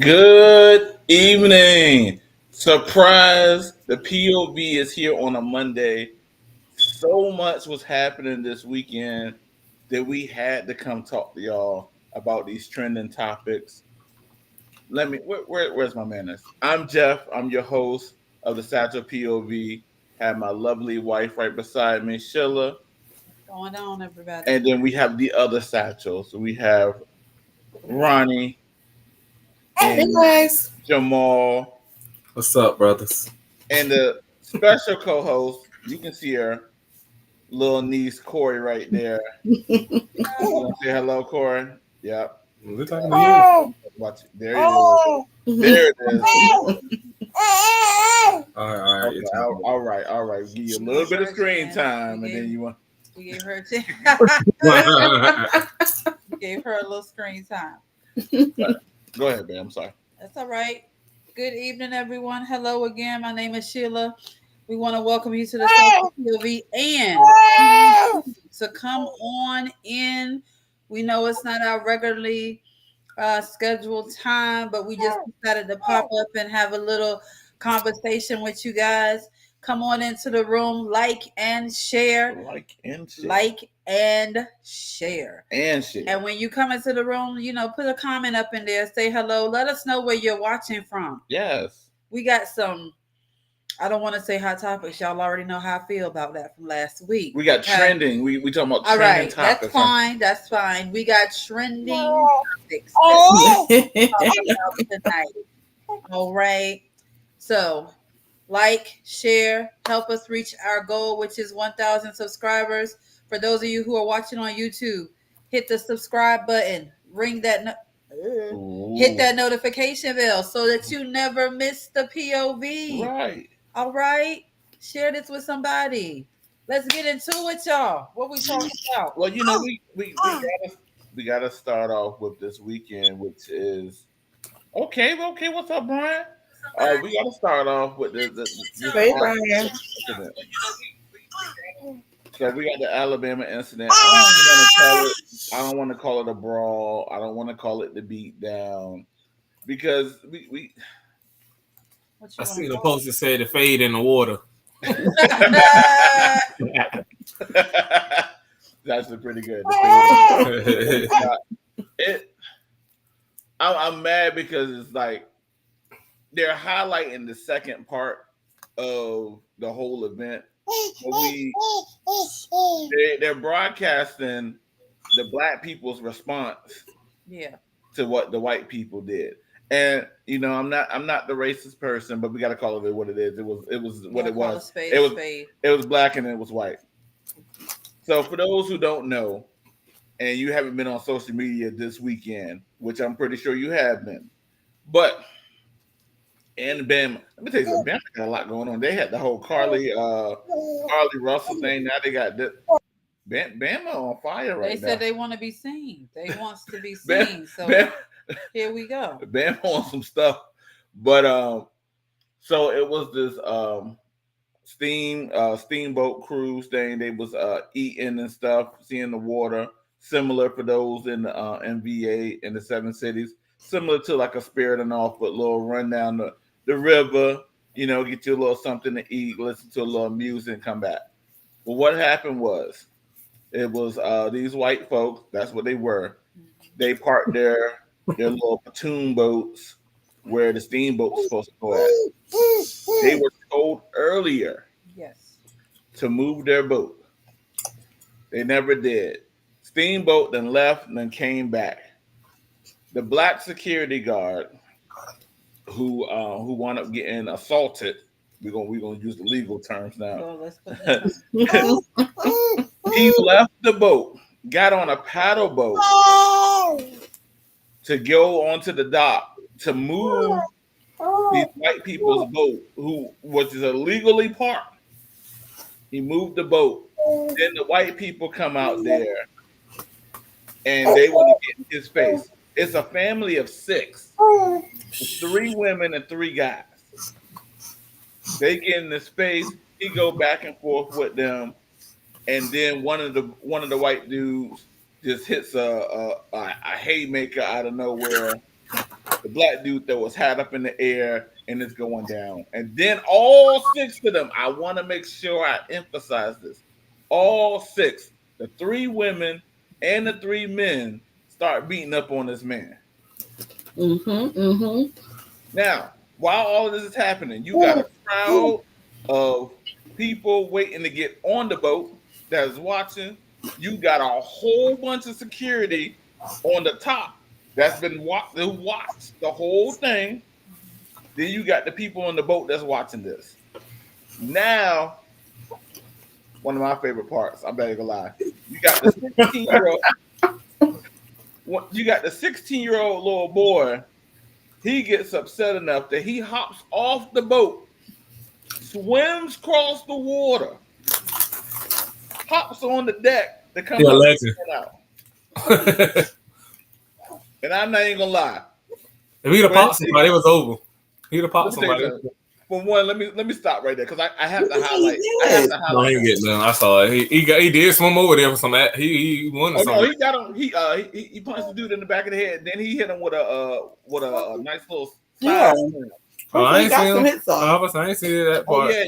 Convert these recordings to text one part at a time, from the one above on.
Good evening. Surprise, the POV is here on a Monday. So much was happening this weekend that we had to come talk to y'all about these trending topics. Where's my manners? I'm Jeff. I'm your host of the Satchel POV. Have my lovely wife right beside me, Sheila. Going on, everybody. And then we have the other Satchels. We have Ronnie Hey and guys. Jamal. What's up, brothers? And the special co-host, you can see her little niece Corey right there. You want to say hello, Corey? Yep. We're talking to you. Watch it. There it is. There it is. All right. Okay, all right. Give you a little bit of screen time, and then you want. We gave her we gave her a little screen time. Go ahead, man. I'm sorry. That's all right. Good evening, everyone. Hello again. My name is Sheila. We want to welcome you to the POV and to come on in. We know it's not our regularly scheduled time, but we just decided to pop up and have a little conversation with you guys. Come on into the room, like and share. Like and share. And when you come into the room, put a comment up in there, say hello. Let us know where you're watching from. Yes. We got some, I don't want to say hot topics. Y'all already know how I feel about that from last week. We got trending. We talking about trending right, topics. That's fine. That's fine. We got trending topics tonight. All right. So, like, share, help us reach our goal, which is 1,000 subscribers. For those of you who are watching on YouTube, hit the subscribe button, ring that, hit that notification bell so that you never miss the POV. Right. All right. Share this with somebody. Let's get into it, y'all. What we talking about? Well, we gotta start off with this weekend, which is okay. What's up, Brian? We got to start off with the Hey, Brian. incident. So we got the Alabama incident. I don't want to call it a brawl. I don't want to call it the beat down because we I seen a post that said the fade in the water. That's pretty good. I'm mad because it's like they're highlighting the second part of the whole event. They're broadcasting the black people's response to what the white people did. And I'm not the racist person, but we got to call it what it is. It was what it was. It was black and it was white. So for those who don't know, and you haven't been on social media this weekend, which I'm pretty sure you have been, but in Bama, let me tell you something. Bama got a lot going on. They had the whole Carly Russell thing. Now they got Bama on fire right now. They said they want to be seen. They wants to be seen. Here we go. Bama on some stuff, but so it was this steamboat cruise thing. They was eating and stuff, seeing the water, similar for those in the NVA in the 7 cities, similar to like a Spirit and Off, but little run down the river, get you a little something to eat, listen to a little music, and come back. Well, what happened was, it was these white folks. That's what they were. They parked their little pontoon boats where the steamboat was supposed to go at. They were told earlier, to move their boat. They never did. Steamboat then left and then came back. The black security guard who wound up getting assaulted. We're gonna use the legal terms now. He left the boat, got on a paddle boat to go onto the dock to move these white people's boat, which is illegally parked. He moved the boat. Then the white people come out there and they want to get in his face. It's a family of 6. It's 3 women and 3 guys. They get in his face. He go back and forth with them, and then one of the white dudes just hits a haymaker out of nowhere the black dude throw his hat up in the air and it's going down. And then all 6 of them, I want to make sure I emphasize this. All 6, the 3 women and the 3 men start beating up on this man. Now, while all of this is happening, you got a crowd of people waiting to get on the boat that is watching. You got a whole bunch of security on the top that's been watched the whole thing. Then you got the people on the boat that's watching this. Now, one of my favorite parts. I'm not gonna lie. You got the 16-year-old. You got the 16-year-old little boy. He gets upset enough that he hops off the boat, swims across the water, hops on the deck to come out. And I'm not even gonna lie. If he'd have popped somebody, it was over. He'd have popped somebody. For one, let me stop right there because I have to highlight. No, he ain't getting none. I saw it. He did swim over there for some. He won. Oh no, he got him. He punched the dude in the back of the head. Then he hit him with a nice little. Yeah. Oh, I ain't seen him. I ain't seen that part. Oh yeah,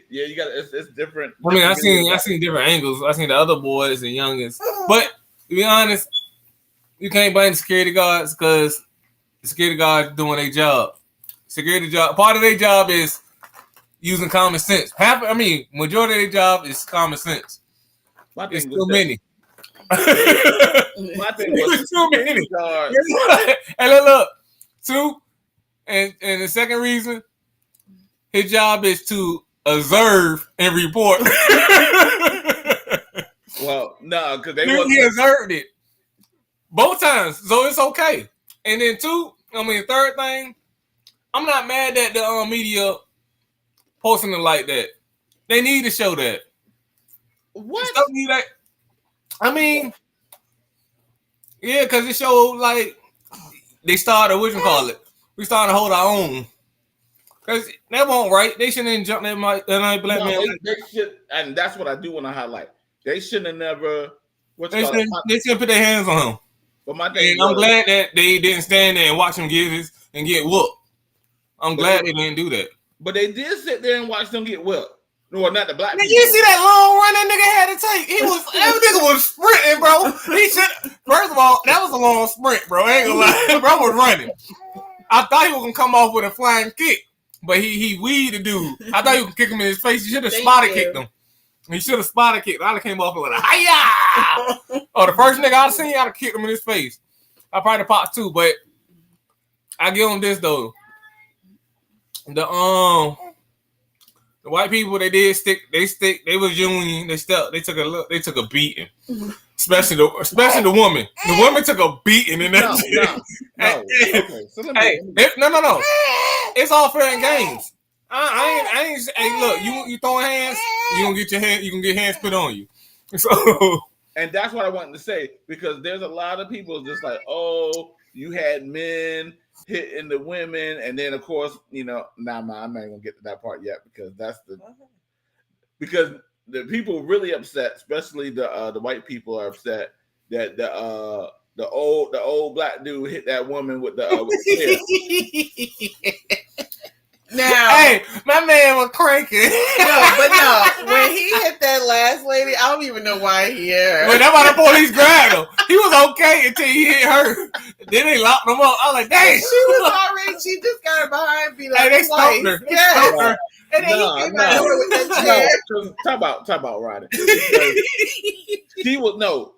you got it's different. I mean, I seen different angles. I seen the other boys and youngest, but to be honest, you can't blame the security guards because the security guards doing their job. Security job. Part of their job is using common sense. Majority of their job is common sense. It's too many. My thing was too many. And look, 2, and the second reason, his job is to observe and report. Well, no, because he observed it both times, so it's okay. And then 2, third thing. I'm not mad that the media posting it like that. They need to show that. What? That. Yeah, because it showed like they started. What you call it? We started to hold our own. Because that won't right. They shouldn't jump that black man. They should, and that's what I do want to highlight. They shouldn't have never. They shouldn't put their hands on him. But my thing, I'm glad that they didn't stand there and watch him get whooped. I'm glad they didn't do that. But they did sit there and watch them get whipped. No, not the black people. You see that long run that nigga had to take? That nigga was sprinting, bro. First of all, that was a long sprint, bro. I ain't gonna lie. Bro was running. I thought he was gonna come off with a flying kick, but he weaved the dude. I thought he was kick him in his face. He should have spotted kicked him. He should have spotted kicked. I'd have came off with a hiya. Oh, the first nigga I'd seen, I'd have kicked him in his face. I probably popped 2, but I give him this though. The white people they was union. They took a beating. Especially the woman. The woman took a beating in that shit. No. Okay. So No. It's all fair and games. I ain't hey, look, you throwing hands, you can get hands put on you. So and that's what I wanted to say, because there's a lot of people just like, oh, you had men hitting the women, and then of course, I'm not gonna get to that part yet because because the people really upset, especially the white people are upset that the old black dude hit that woman with the Now, hey, my man was cranking. No, when he hit that last lady, I don't even know why he hit her. But that's why the police grabbed him. He was okay until he hit her. Then they locked him up. I was like, dang. She just got her behind me like, hey, they stopped her. Yeah. And then he came out with that chair. Talk about Roddy.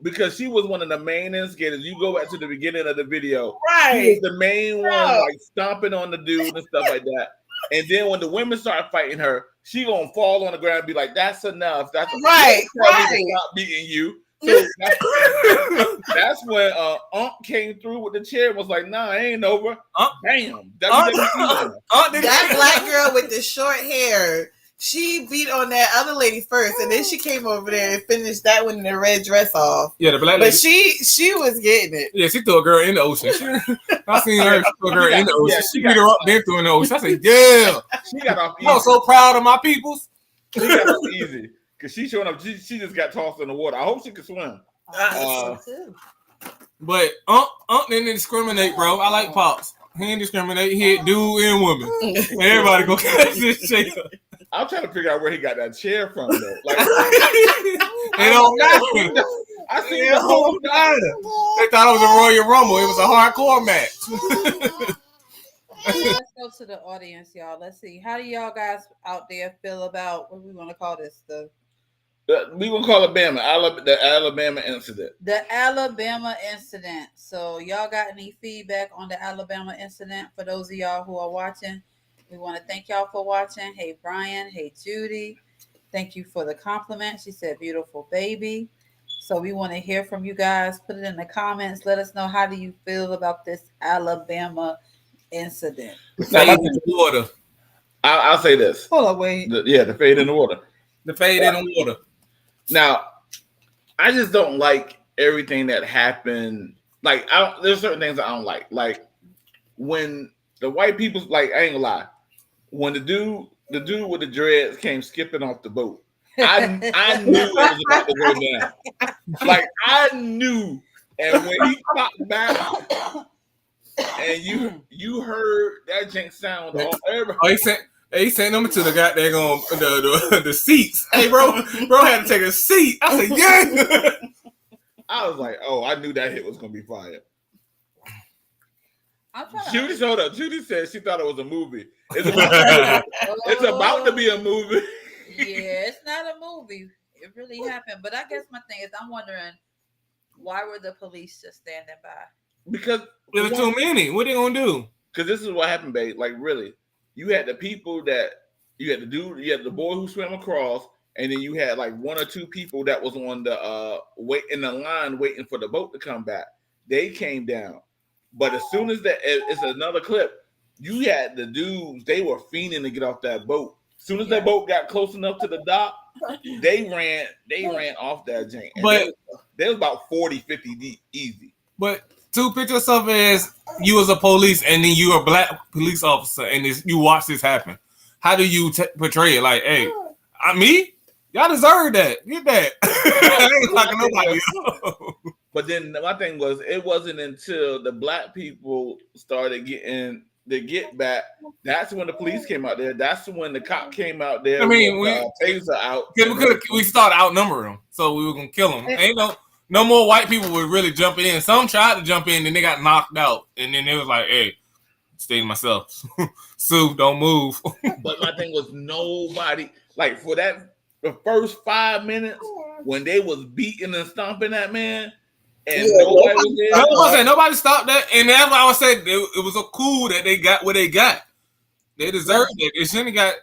Because she was one of the main instigators. You go back to the beginning of the video. Right. She was the main one, like stomping on the dude and stuff like that. And then when the women start fighting her, she gonna fall on the ground and be like, "That's enough. That's right. Stop beating you." So that's when Unc came through with the chair and was like, "Nah, I ain't over." Bam. That black girl with the short hair, she beat on that other lady first, and then she came over there and finished that one in the red dress off. Yeah, the black lady. But she was getting it. Yeah, she threw a girl in the ocean. I seen her throw a girl in the ocean. She beat her up, then threw in the ocean. I said, yeah. She got off easy. I was so proud of my peoples. She got off easy. Because she showing up, she just got tossed in the water. I hope she could swim. So too. But Unc didn't discriminate, bro. I like Pops. He ain't discriminate. He hit dude and woman. And everybody go catch this chair. I'm trying to figure out where he got that chair from, though. Like, It don't matter. I seen the whole matter. They thought it was a Royal Rumble. It was a hardcore match. Let's go to the audience, y'all. Let's see. How do y'all guys out there feel about what we want to call this? We gonna call it Bama, the Alabama incident. The Alabama incident. So y'all got any feedback on the Alabama incident? For those of y'all who are watching, we want to thank y'all for watching. Hey Brian, hey Judy, thank you for the compliment. She said beautiful baby. So we want to hear from you guys. Put it in the comments. Let us know, how do you feel about this Alabama incident? Fade in the water. I'll say this. Hold on, wait. The fade in the water. The fade in the water. Now, I just don't like everything that happened. Like, there's certain things I don't like. Like, when the white people, like, I ain't gonna lie, when the dude with the dreads came skipping off the boat, I knew it was about to go down. Like, I knew. And when he popped back, and you heard that jank sound all everybody. Oh, he sent them to the goddamn the seats. Hey, bro had to take a seat. I said, yeah. I was like, oh, I knew that hit was gonna be fire. Judy showed up. Judy said she thought it was a movie. It's about to be a movie. Yeah, it's not a movie. It really happened. But I guess my thing is, I'm wondering, why were the police just standing by? Because there was too many. What they gonna do? Because this is what happened, babe. Like, really, you had the people that you had the boy who swam across, and then you had like one or two people that was on the wait in the line waiting for the boat to come back. They came down, but as soon as it's another clip. You had the dudes; they were fiending to get off that boat. As soon as that boat got close enough to the dock, they ran off that jank. But they was about 40, 50 deep, easy. But to picture yourself as you as a police, and then you're a black police officer, and you watch this happen. How do you portray it? Like, hey, me? Y'all deserve that. Get that. I ain't talking nobody else. But then my thing was, it wasn't until the black people started getting the get back. That's when the police came out there. That's when the cop came out there. I mean, taser out. We started outnumbering them, so we were gonna kill them. Ain't no more white people would really jump in. Some tried to jump in, and they got knocked out. And then they was like, "Hey, stay to myself. Sue, don't move." But my thing was, nobody like for that the first 5 minutes when they was beating and stomping that man. And nobody was there. I was saying, nobody stopped that, and that's why I was saying it was a cool that they got what they got. They deserved it. They shouldn't have got.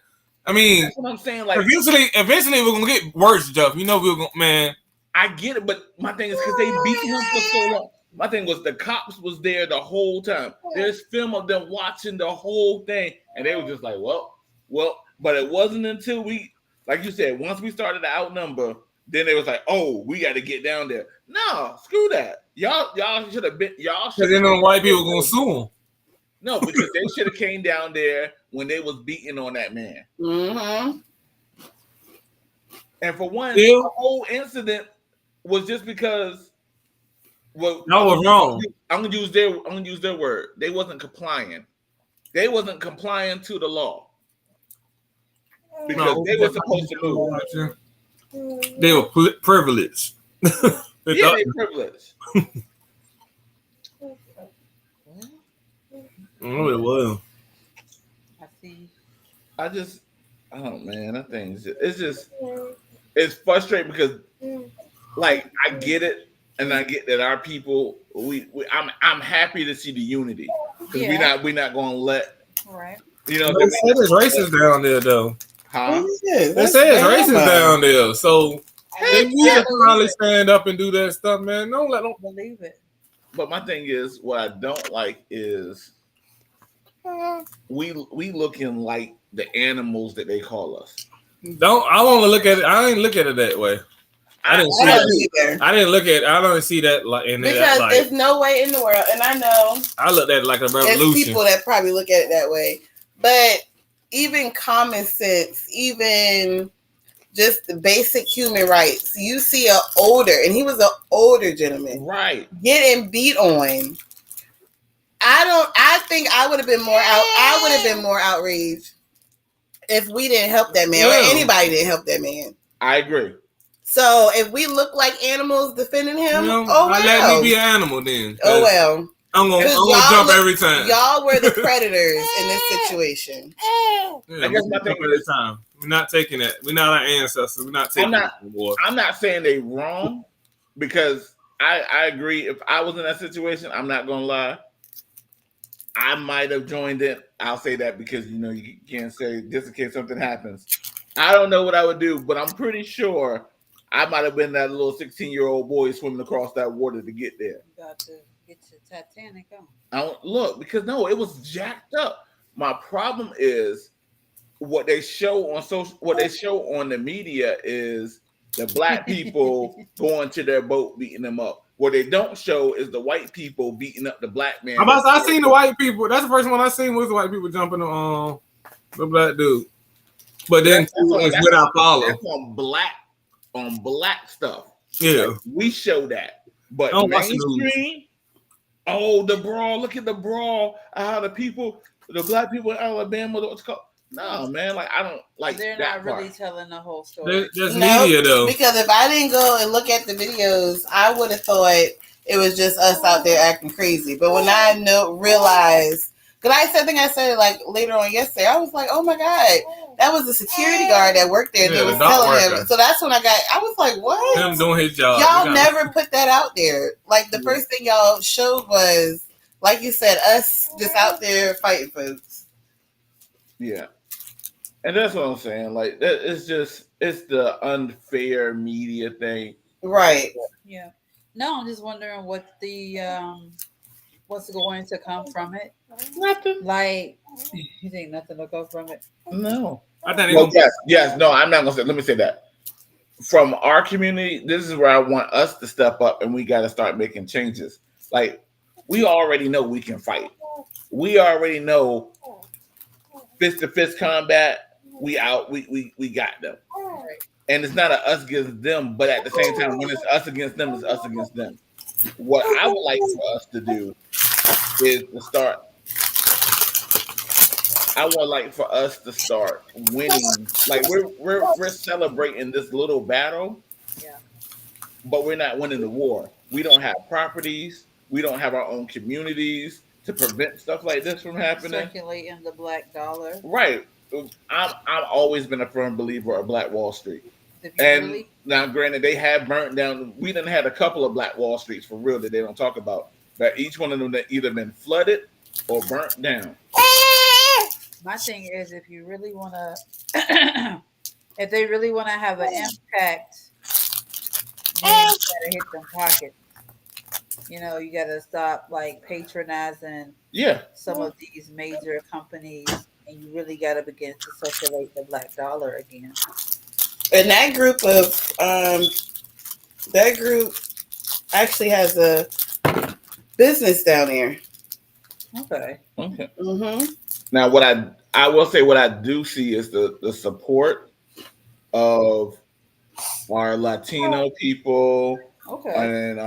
I mean, that's what I'm saying. Like, eventually we're gonna get worse, Jeff. You know, we're gonna, man. I get it, but my thing is because they beat him for so long. My thing was the cops was there the whole time. There's film of them watching the whole thing, and they were just like, well. But it wasn't until we, like you said, once we started to outnumber. Then they was like, "Oh, we got to get down there." No, screw that. Y'all should have been. Y'all should. Because then the white people gonna sue them. No, because they should have came down there when they was beating on that man. Mm-hmm. And for one, the whole incident was just because. Well, that was wrong. I'm gonna use their word. They wasn't complying. They wasn't complying to the law because they were supposed to move. They were privileged. They privileged. Oh, it was. I see. Man, that thing it's frustrating because, like, I get it, and I get that our people, I'm happy to see the unity because we're not going to let, right. You know, they say there's racists down there though. Huh? They say it's racist down there, so they need to probably stand up and do that stuff, man. Don't believe it. But my thing is, what I don't like is we looking like the animals that they call us. I want to look at it. I ain't look at it that way. I didn't see that. I didn't look at. I don't see that like in because that, like, there's no way in the world, and I know I looked at it like a revolution. There's people that probably look at it that way, but even common sense, even just the basic human rights. You see and he was an older gentleman, right, getting beat on. I think I would have been more out. I would have been more outraged if we didn't help that man or anybody didn't help that man. I agree. So if we look like animals defending him, let me be an animal then. Oh well. I'm gonna jump every time. Y'all were the predators in this situation. Yeah, I guess my thing every time. We're not taking that. We're not our ancestors. We're not taking that. I'm not saying they wrong because I agree. If I was in that situation, I'm not gonna lie. I might have joined it. I'll say that because you can't say just in case something happens. I don't know what I would do, but I'm pretty sure I might have been that little 16-year-old boy swimming across that water to get there. You got to get your Titanic on. I don't look because it was jacked up. My problem is what they show on the media is the black people going to their boat beating them up. What they don't show is the white people beating up the black man. I seen the white people. That's the first one I seen was the white people jumping on the black dude. But then that's without follow. That's on black stuff. Yeah, like, we show that. But mainstream, the brawl. Look at the brawl. How the black people in Alabama. What's called? No, man. Like I don't like. They're that not part. really telling the whole story. There's media though. Because if I didn't go and look at the videos, I would have thought it was just us out there acting crazy. But when I realized, because I think I said it like later on yesterday, I was like, oh my God, that was a security guard that worked there that was telling him. So that's when I was like, what? Him doing his job. Y'all never put that out there. Like the first thing y'all showed was, like you said, us just out there fighting folks. Yeah. And that's what I'm saying. Like it's the unfair media thing. Right. Yeah. No, I'm just wondering what what's going to come from it. Nothing. Like you think nothing will go from it? No. I think yes. No, I'm not gonna say. Let me say that. From our community, this is where I want us to step up, and we got to start making changes. Like we already know we can fight. We already know fist to fist combat. We got them. Right. And it's not us against them, but at the same time, when it's us against them, it's us against them. What I would like for us to do is to start. I would like for us to start winning. Like we're celebrating this little battle, but we're not winning the war. We don't have properties. We don't have our own communities to prevent stuff like this from happening. Circulating the black dollar. Right. I've always been a firm believer of Black Wall Street. Now, granted, they have burnt down. We done had a couple of Black Wall Streets for real that they don't talk about. But each one of them that either been flooded or burnt down. My thing is, if you really want to, if they really want to have an impact, then you gotta hit them pockets. You gotta stop like patronizing some of these major companies. And you really got to begin to circulate the black dollar again. And that group actually has a business down there. Okay. Mm-hmm. Now, what I will say, what I do see is the support of our Latino people. Okay. And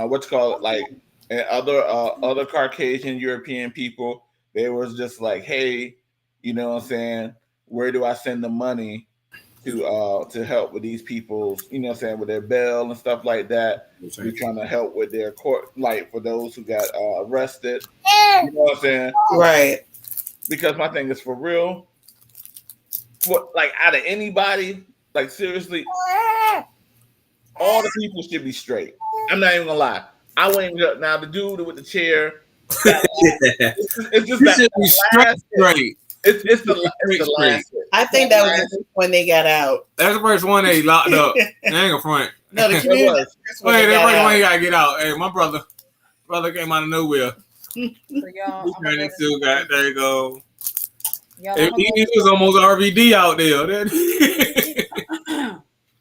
and other Caucasian European people. They was just like, hey. You know what I'm saying? Where do I send the money to help with these people's, with their bail and stuff like that? We're trying to help with their court, like for those who got arrested. You know what I'm saying? Right. Because my thing is for real. Out of anybody, like seriously, all the people should be straight. I'm not even gonna lie. I wouldn't even now the dude with the chair. It's just that be straight. It's the last. I think that was when they got out. That's the first one they locked up. They ain't gonna front. No, the community. That's the first one he gotta get out. Hey, my brother came out of nowhere. So y'all, there you go. He was almost RVD out there.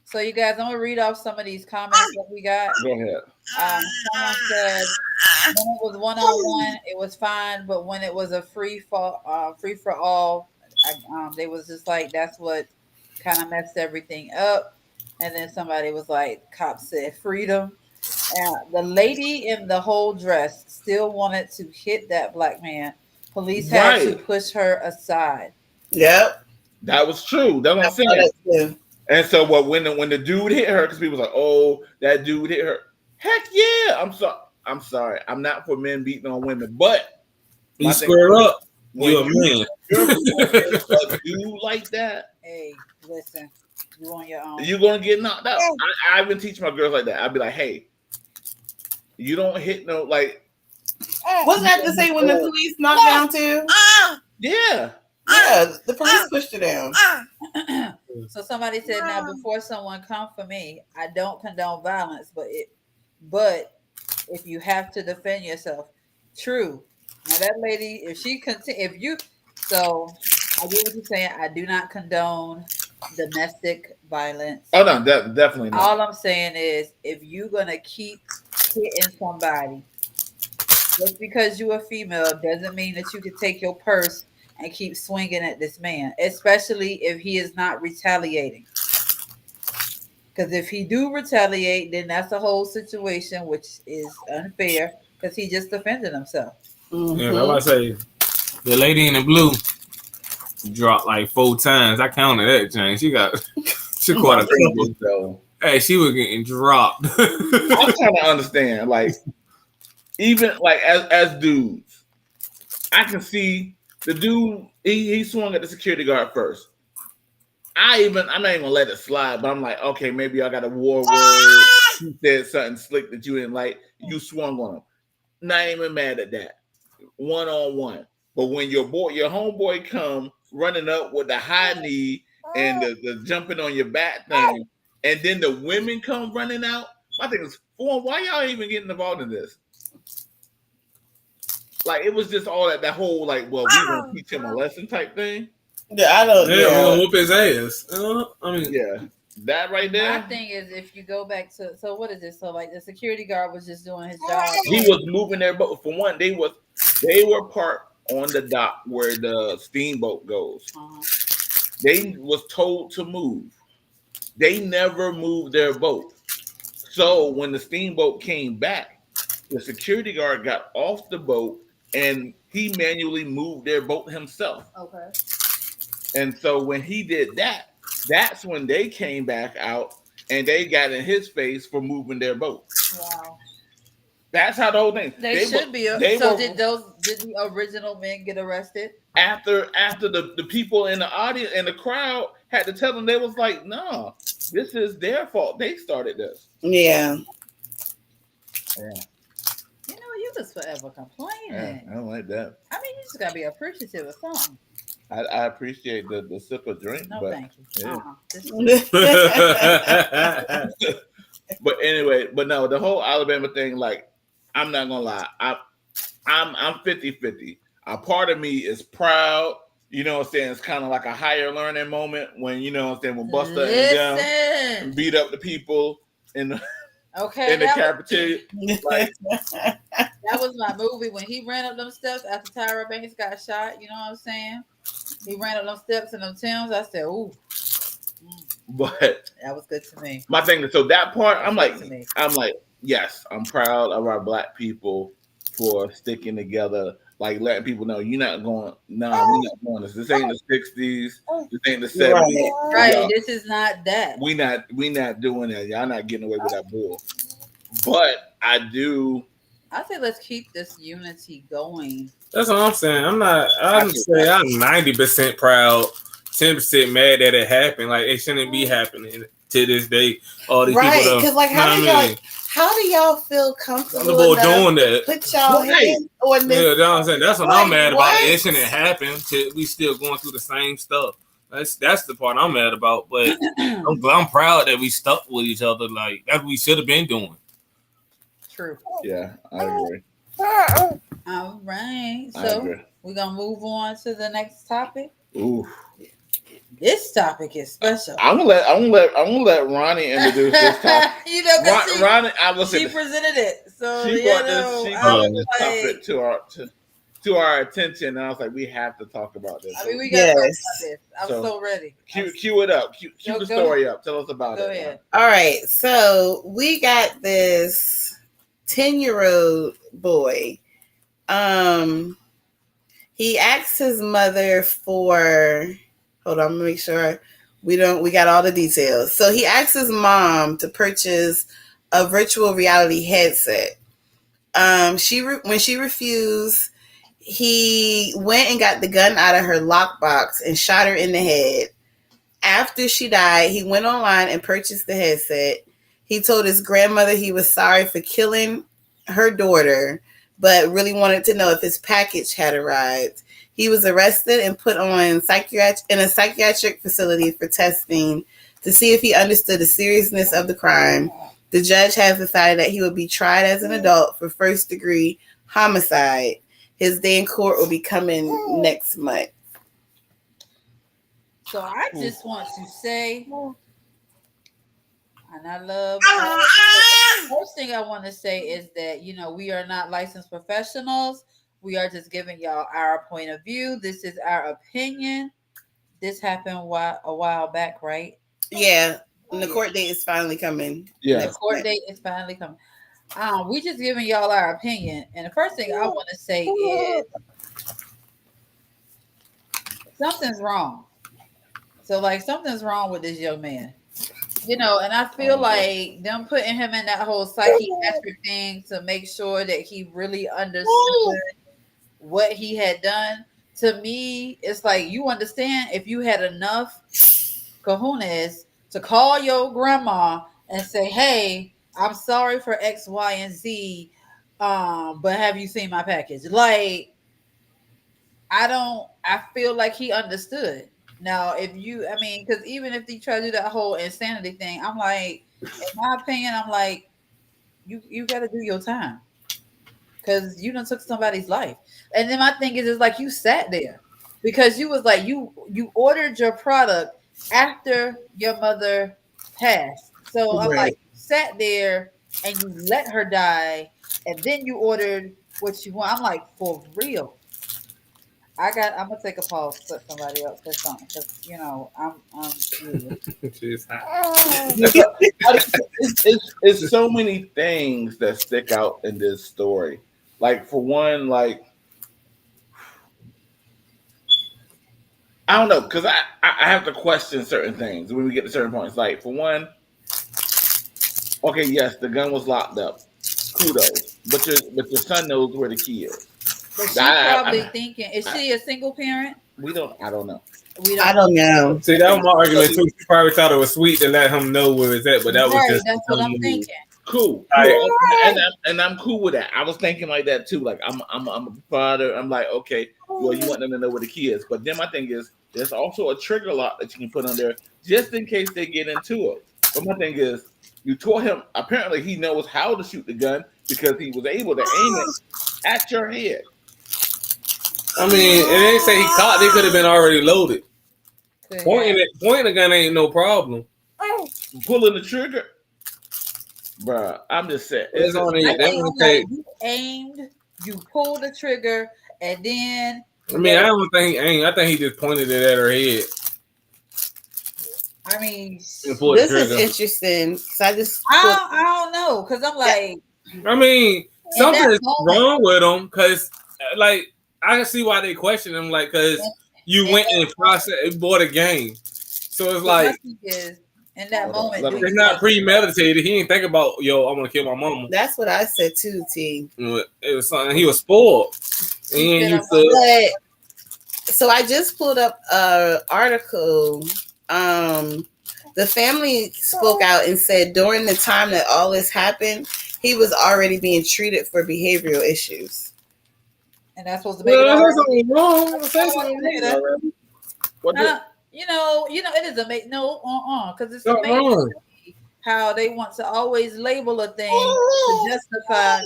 So you guys, I'm gonna read off some of these comments that we got. Go ahead. Someone said when it was one-on-one, it was fine, but when it was a free for all, they was just like that's what kind of messed everything up. And then somebody was like, "Cop said freedom," The lady in the whole dress still wanted to hit that black man. Police had to Right. push her aside. Yep. That was true. That's what I I'm saw saying. that too. And so what when the dude hit her, because people was like, oh, that dude hit her. Heck yeah. I'm sorry. I'm not for men beating on women, but You my thing square up, when you a man. you're with a dude like that, Hey, listen, you on your own. you're gonna get knocked out. I even teach my girls like that. I'd be like, hey, you don't hit no like. Wasn't that the same when the police knocked down too? Yeah. Yeah, the police pushed her down. So somebody said, now before someone come for me, I don't condone violence, but if you have to defend yourself, true. Now that lady, if she so I get what you're saying. I do not condone domestic violence. Oh no, definitely not. All I'm saying is, if you're gonna keep hitting somebody, just because you're a female doesn't mean that you can take your purse and keep swinging at this man, especially if he is not retaliating. Because if he do retaliate, then that's a whole situation which is unfair because he just defended himself. Mm-hmm. Yeah, I was say the lady in the blue dropped like 4 times. I counted that, Jane. She caught a couple. So Hey, she was getting dropped. I'm trying to understand, like, even like as dudes, I can see the dude he swung at the security guard first. I'm not even gonna let it slide, but I'm like, okay, maybe I got a war word. He said something slick that you didn't like. You swung on him. Not even mad at that. 1-on-1. But when your homeboy come running up with the high knee and the jumping on your back thing, and then the women come running out, my thing is, why y'all even getting involved in this? Like, it was just all that whole like, well, we gonna teach him a lesson type thing. Yeah, I don't. Yeah, we're gonna whoop his ass. I mean, Yeah, that right there. My thing is, if you go back to, so what is this? So like the security guard was just doing his job. He was moving their boat. For one, they were parked on the dock where the steamboat goes. They was told to move. They never moved their boat. So when the steamboat came back, the security guard got off the boat and he manually moved their boat himself. Okay. And so when he did that, that's when they came back out and they got in his face for moving their boat. Wow. That's how the whole thing. They should be. Did the original men get arrested? After the people in the audience and the crowd had to tell them, they was like, no, this is their fault. They started this. Yeah. You know, you just forever complaining. Yeah, I don't like that. I mean, you just gotta be appreciative of something. I appreciate the sip of drink. No, but, thank you. Yeah. But anyway, but no, the whole Alabama thing, like, I'm not gonna lie. I'm 50-50. A part of me is proud. You know what I'm saying? It's kind of like a higher learning moment when, you know what I'm saying, when Buster and them beat up the people in the cafeteria. Like, that was my movie when he ran up them steps after Tyra Banks got shot. You know what I'm saying? He ran up them steps in them Timbs. I said, ooh. But that was good to me. My thing is, so that part, I'm like, yes, I'm proud of our Black people for sticking together, like letting people know we're not going this. This ain't the 60s. This ain't the 70s. Right. This is not that. We not doing that. Y'all not getting away with that bull. But I say let's keep this unity going. That's what I'm saying. I'm 90% proud, 10% mad that it happened. Like, it shouldn't be happening to this day. All these people, because like, how do y'all feel comfortable doing that? Put y'all hands on this. Yeah, that's what I'm saying. That's what I'm mad about. It shouldn't happen. We still going through the same stuff. That's the part I'm mad about. But I'm proud that we stuck with each other. Like, that's what we should have been doing. True. Yeah, I agree. All right. So we're gonna move on to the next topic. Ooh. This topic is special. I'm gonna let Ronnie introduce this topic. You know, Ronnie, she presented it, so she brought this topic to our attention, and I was like, we have to talk about this. I mean, we got to talk about this. I'm so ready. Cue it up. Cue the story up. Tell us about it. Go ahead. All right, so we got this 10-year-old boy. He asked his mother for. Hold on, I'm gonna make sure we got all the details. So he asked his mom to purchase a virtual reality headset. When she refused, he went and got the gun out of her lockbox and shot her in the head. After she died, he went online and purchased the headset. He told his grandmother he was sorry for killing her daughter, but really wanted to know if his package had arrived. He was arrested and put on in a psychiatric facility for testing to see if he understood the seriousness of the crime. The judge has decided that he will be tried as an adult for first-degree homicide. His day in court will be coming next month. So I just want to say, and I love. First thing I want to say is that we are not licensed professionals. We are just giving y'all our point of view. This is our opinion. This happened a while back, right? Yeah, and the court date is finally coming. Yeah, the court date is finally coming. We just giving y'all our opinion, and the first thing I want to say is something's wrong. So, like, something's wrong with this young man. And I feel like them putting him in that whole psychiatric thing to make sure that he really understood what he had done. To me, it's like, you understand, if you had enough cojones to call your grandma and say, hey, I'm sorry for X, Y, and Z, but have you seen my package? Like, I feel like he understood. Now, because even if they try to do that whole insanity thing, I'm like, in my opinion, I'm like, you got to do your time, because you done took somebody's life. And then my thing is like, you sat there because you was like, you ordered your product after your mother passed. So I'm like, you sat there and you let her die, and then you ordered what you want. I'm like, for real. I'm gonna take a pause. Let somebody else say something, because I'm yeah. She's hot. it's so many things that stick out in this story. Like, for one, like, I don't know, because I have to question certain things when we get to certain points. Like, for one, okay, yes, the gun was locked up. Kudos, but your son knows where the key is. But she's probably thinking, is she a single parent? I don't know. I don't know. See, that was my argument too. She probably thought it was sweet to let him know where it's at, but that was just that's what I'm thinking. Cool. And I'm cool with that. I was thinking like that too. Like, I'm a father. I'm like, okay, well, you want them to know where the key is. But then my thing is, there's also a trigger lock that you can put on there just in case they get into it. But my thing is, you taught him, apparently he knows how to shoot the gun because he was able to aim it at your head. I mean, it ain't say he caught. They could have been already loaded. Pointing the gun ain't no problem. Pulling the trigger, bruh. I'm just saying. You aimed, you pulled the trigger, and then. I mean, I don't think he aimed. I think he just pointed it at her head. I mean, this is interesting. I don't know, because I'm like. I mean, something's wrong with him, because like, I can see why they question him, like, because you went and bought a game. So it's like, in that moment, it's not premeditated. He didn't think about, I'm gonna kill my mama. That's what I said too, T. It was something, he was spoiled. And so I just pulled up an article. The family spoke out and said during the time that all this happened, he was already being treated for behavioral issues. And that's supposed to make it wrong. It is amazing. Because it's amazing how they want to always label a thing to justify.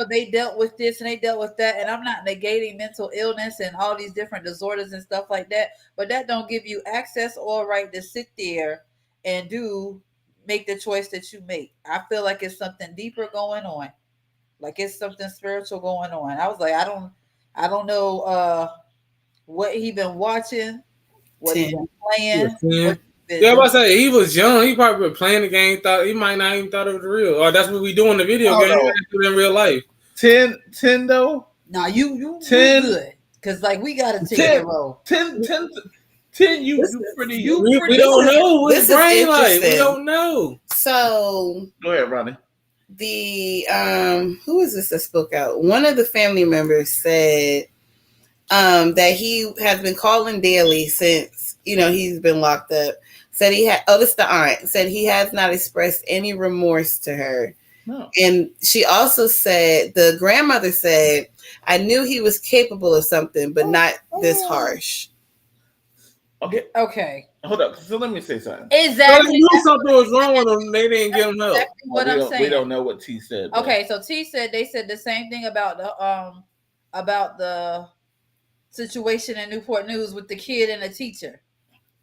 They dealt with this and they dealt with that. And I'm not negating mental illness and all these different disorders and stuff like that, but that don't give you access or right to sit there and make the choice that you make. I feel like it's something deeper going on. Like, it's something spiritual going on. I was like, I don't know what he been watching, what he been playing, Yeah, I say he was young. He probably been playing the game. Thought he might not even thought it was real. Or that's what we do in the video game. no. Do in real life. 10 though. Nah, you 10 good. Cause like we gotta take 10 a roll. 10 you pretty. We don't know what his This is brain like. We interesting. don't know. So Go ahead, Ronnie. the who is this that spoke out? One of the family members said that he has been calling daily since he's been locked up. Said he had this the aunt said he has not expressed any remorse to her. No. And she also said the grandmother said, I knew he was capable of something, but not this harsh. Okay. Hold up. So let me say something. Exactly. They knew something was wrong with him. They didn't give him help. Exactly what I'm saying. We don't know what T said. Though. Okay, so T said they said the same thing about the situation in Newport News with the kid and the teacher.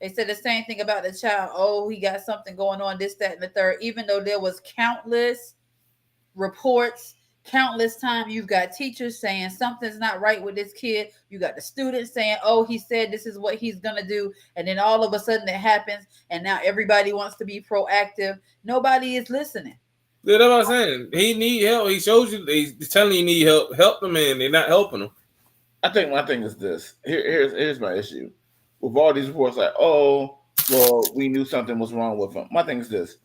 They said the same thing about the child. Oh, he got something going on, this, that, and the third. Even though there was countless reports, countless time, you've got teachers saying something's not right with this kid. You got the students saying, oh, he said this is what he's going to do. And then all of a sudden it happens. And now everybody wants to be proactive. Nobody is listening. Yeah, that's what I'm saying. He need help. He shows you. He's telling you need help. Help the man. They're not helping him. I think my thing is this. Here's my issue. With all these reports like, oh, well, we knew something was wrong with him. My thing is this.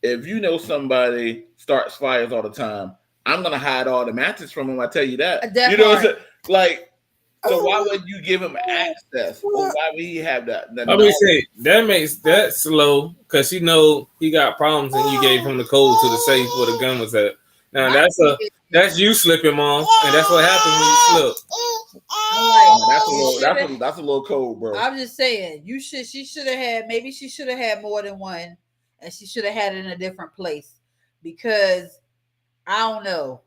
If you know somebody starts fires all the time, I'm going to hide all the matches from him. I tell you that. That you know what I'm part. saying? Like, so why would you give him access? Or why would he have that? I mean, say that makes that slow because you know he got problems and you gave him the code to the safe where the gun was at. Now that's you slipping, Mom, and that's what happens when you slip. That's a little cold, bro. I'm just saying, she should have had more than one, and she should have had it in a different place. Because I don't know,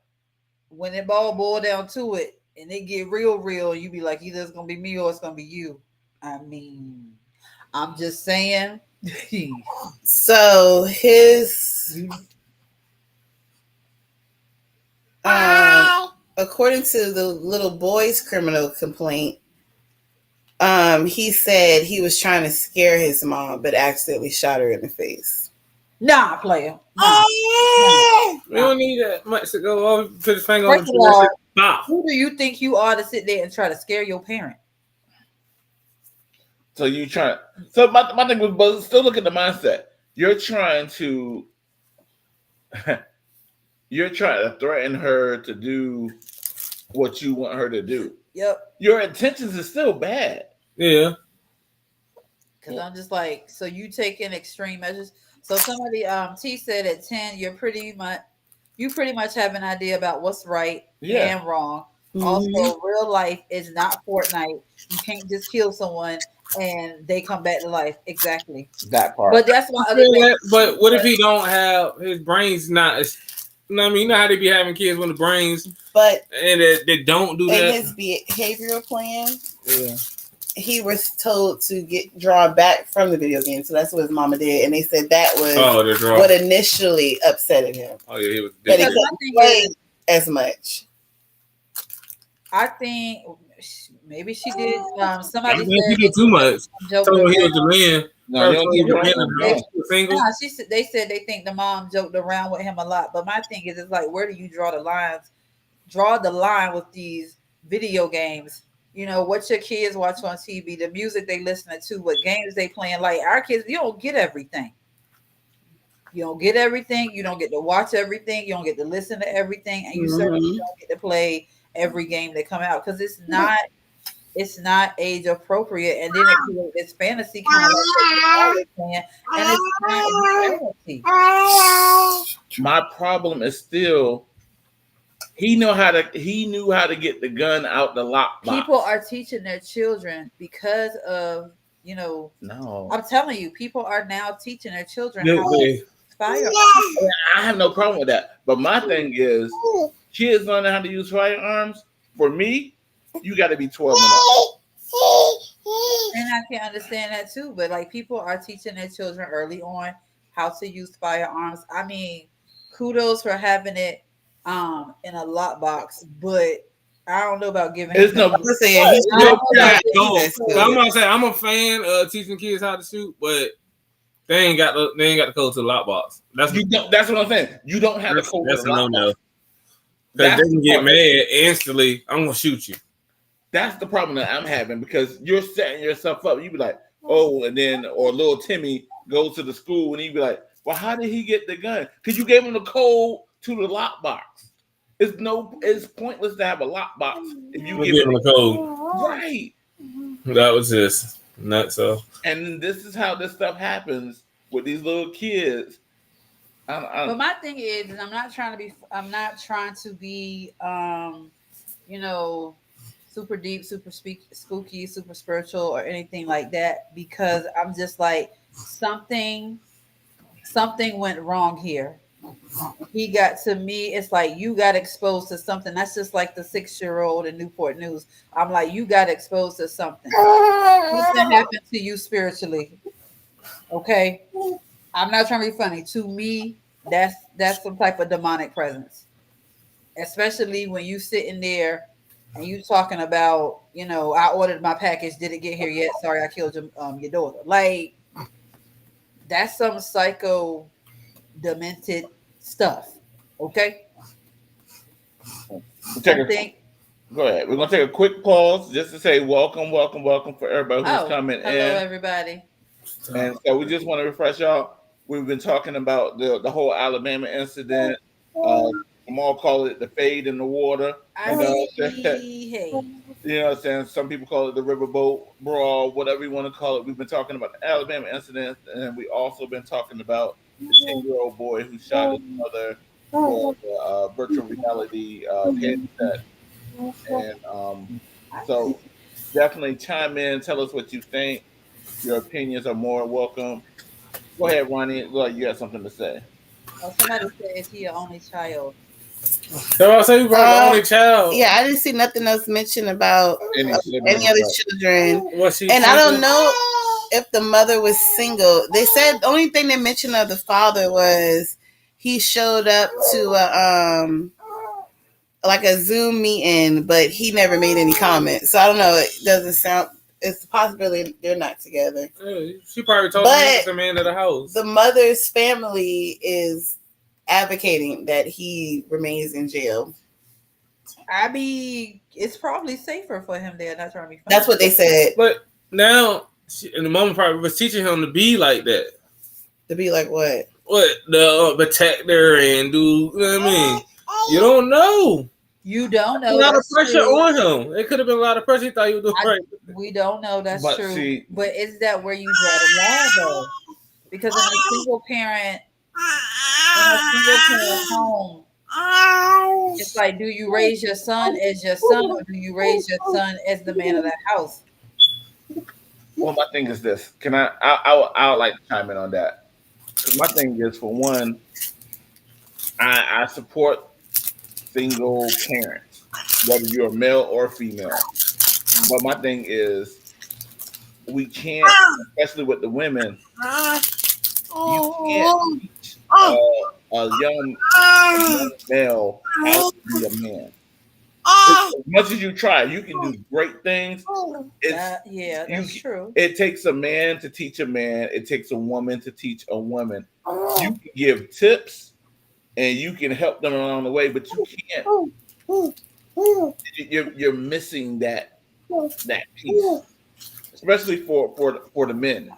when it all boil down to it, and it get real, you be like, either it's gonna be me or it's gonna be you. I mean, I'm just saying. So his according to the little boy's criminal complaint, he said he was trying to scare his mom, but accidentally shot her in the face. Nah, player. Nah. We don't need that much to go over. Put his finger First on of all, the who do you think you are to sit there and try to scare your parent? So you trying? So my thing was, but still look at the mindset. You're trying to threaten her to do what you want her to do. Yep. Your intentions is still bad. Yeah. Because I'm just like, so you taking extreme measures. So somebody T said at 10, you pretty much have an idea about what's right and wrong. Mm-hmm. Also, real life is not Fortnite. You can't just kill someone and they come back to life. Exactly. That part. But that's my other thing. But what if he don't have his brain's not as, you know what I mean? You know how they be having kids when the brains and they don't do that. In his behavioral plan, he was told to get drawn back from the video game. So that's what his mama did. And they said that was what initially upset him. Oh, yeah, he was that he couldn't play as much. I think maybe she did. Somebody said he did too much. So he was the man. They said they think the mom joked around with him a lot. But my thing is, it's like, where do you draw the lines? Draw the line with these video games. You know, what your kids watch on TV, the music they listen to, what games they playing. Like our kids, you don't get everything. You don't get everything. You don't get to watch everything. You don't get to listen to everything. And you certainly don't get to play every game that come out because it's not age appropriate. And then it creates this fantasy kind of like and it's not fantasy. My problem is still he knew how to get the gun out the lockbox. People are teaching their children because of, No. I'm telling you, people are now teaching their children how to fire. I have no problem with that. But my thing is, kids learning how to use firearms, for me, you got to be 12 and up. And I can understand that too. But like, people are teaching their children early on how to use firearms. I mean, kudos for having it in a lockbox, but I don't know about giving. It's no. I'm gonna say I'm a fan of teaching kids how to shoot, but They ain't got the code to the lockbox. That's what I'm saying. You don't have the code. That's a no. Because That's they can get mad instantly. I'm gonna shoot you. That's the problem that I'm having because you're setting yourself up. You be like, oh, and then or little Timmy goes to the school and he be like, well, how did he get the gun? Because you gave him the code to the lockbox. It's pointless to have a lockbox if you give him the code. Right. That was just nuts. So, and this is how this stuff happens with these little kids. But my thing is, I'm not trying to be, super deep, super spooky, super spiritual, or anything like that, because I'm just like something went wrong here. To me, it's like you got exposed to something. That's just like the 6-year-old in Newport News. I'm like, you got exposed to something. Something happened to you spiritually. Okay. I'm not trying to be funny. To me, that's some type of demonic presence. Especially when you sitting there and you talking about, I ordered my package. Did it get here yet? Sorry, I killed your daughter. Like, that's some psycho demented stuff. Okay. Go ahead. We're gonna take a quick pause just to say welcome for everybody who's coming in. Hello, everybody. And so we just want to refresh y'all. We've been talking about the whole Alabama incident. I'm all call it the fade in the water. You know what I'm saying? Some people call it the riverboat brawl, whatever you want to call it. We've been talking about the Alabama incident, and we also been talking about the 10-year-old boy who shot his mother for the virtual reality headset. And so definitely chime in, tell us what you think. Your opinions are more welcome. Go ahead, Ronnie. Look, you have something to say. Oh, somebody said, is he your only child? So I say you brought the only child. Yeah, I didn't see nothing else mentioned about any other children. And I don't know if the mother was single. They said the only thing they mentioned of the father was he showed up to like a Zoom meeting, but he never made any comments. So I don't know. It doesn't sound. It's a possibility they're not together. She probably told him he was the man of the house. The mother's family is advocating that he remains in jail. I mean, it's probably safer for him there. That's what That's what they said. But now, and the mom probably was teaching him to be like that. To be like what? What? The protector and do, you know what I mean? You don't know. You don't know. A lot of pressure on him. It could have been a lot of pressure. He thought he was doing right. We don't know. That's true. But is that where you draw the line, though? Because in a single parent home, it's like, do you raise your son as your son, or do you raise your son as the man of the house? Well, my thing is this. Can I would like to chime in on that. Because my thing is, for one, I support single parents, whether you're male or female. But my thing is, we can't, especially with the women, you can't teach a young male how to be a man. As much as you try, you can do great things. That's true. It takes a man to teach a man. It takes a woman to teach a woman. You can give tips and you can help them along the way, but you can't. You're missing that piece, especially for the men.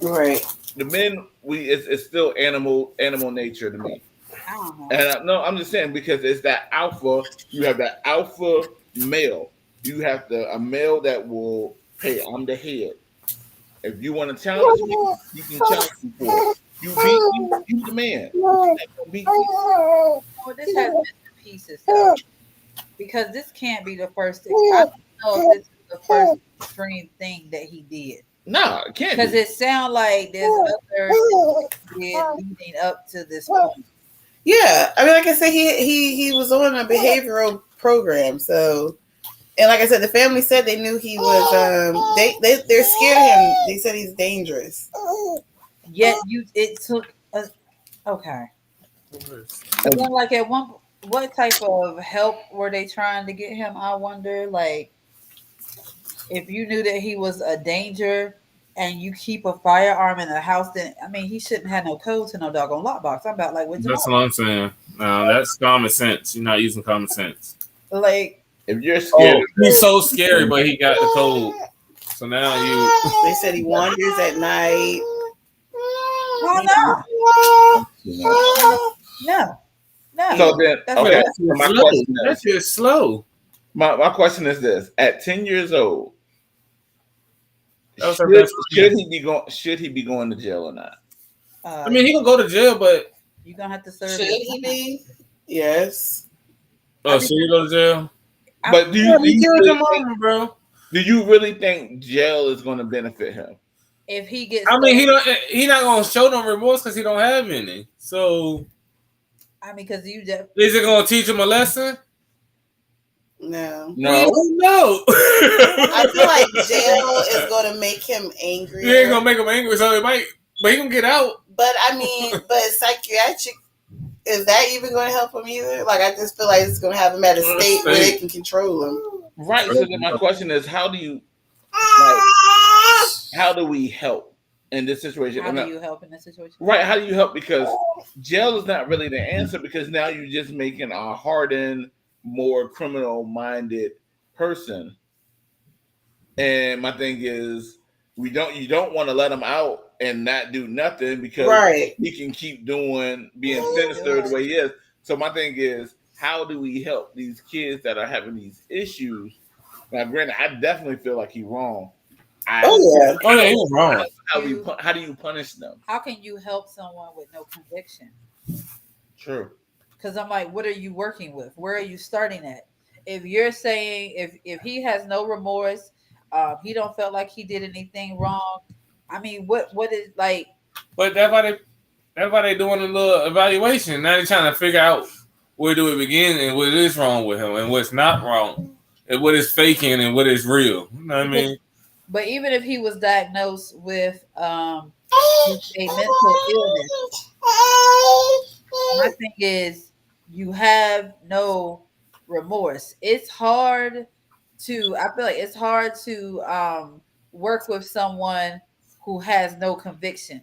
Right. The men, it's still animal nature to me. And I'm just saying, because it's that alpha. You have that alpha male. You have a male that will, hey, I'm the head. If you want to challenge me, you can challenge me for it. You beat me, you the man. Well, this has been pieces, though, because this can't be the first thing. I don't know if this is the first extreme thing that he did. No, it can't. Because it sounds like there's other things leading up to this point. Yeah, I mean, like I said, he was on a behavioral program, so. And like I said, the family said they knew he was. They're scared of him. They said he's dangerous. Yet it took okay. And then, like, at what type of help were they trying to get him? I wonder, like, if you knew that he was a danger and you keep a firearm in the house, then I mean he shouldn't have no code to no doggone lockbox. I'm about like with That's what I'm saying. No, that's common sense. You're not using common sense. like If you're scared, He's so scary, but he got the code. So now you. They said he wanders at night. oh no. so then That's okay. not- So my Slow. question That's is, just slow. my question is this: at 10 years old, That was her best should friend. he be going to jail or not? I mean, he can go to jail, but you're gonna have to serve. Should he be? Yes. should he go to jail? But do Yeah, you he killed really your think, mama, bro. do you really think jail is going to benefit him? If he gets, I mean, he not gonna show no remorse because he don't have any. So I mean, because you is it gonna teach him a lesson? No. No. No. I feel like jail is going to make him angry. You ain't gonna make him angry, so it might, but he can get out. But I mean, psychiatric, is that even going to help him either? Like, I just feel like it's going to have him at a state where they can control him. Right. So then my question is, how do we help in this situation? how do you help in this situation? Right. How do you help? Because jail is not really the answer, because now you're just making a hardened, more criminal-minded person. And my thing is, you don't want to let him out and not do nothing, because he can keep being sinister the way he is. So my thing is, how do we help these kids that are having these issues? Now, granted, I definitely feel like he's wrong. He was wrong. How do you punish them? How can you help someone with no conviction? True. Because I'm like, what are you working with? Where are you starting at? If you're saying if he has no remorse, he don't feel like he did anything wrong. I mean, what is like? But that's why they doing a little evaluation. Now they're trying to figure out where do it begin and what is wrong with him and what's not wrong, and what is faking and what is real. You know what I mean? But even if he was diagnosed with a mental illness, my thing is you have no remorse. It's hard to. I feel like it's hard to work with someone who has no conviction.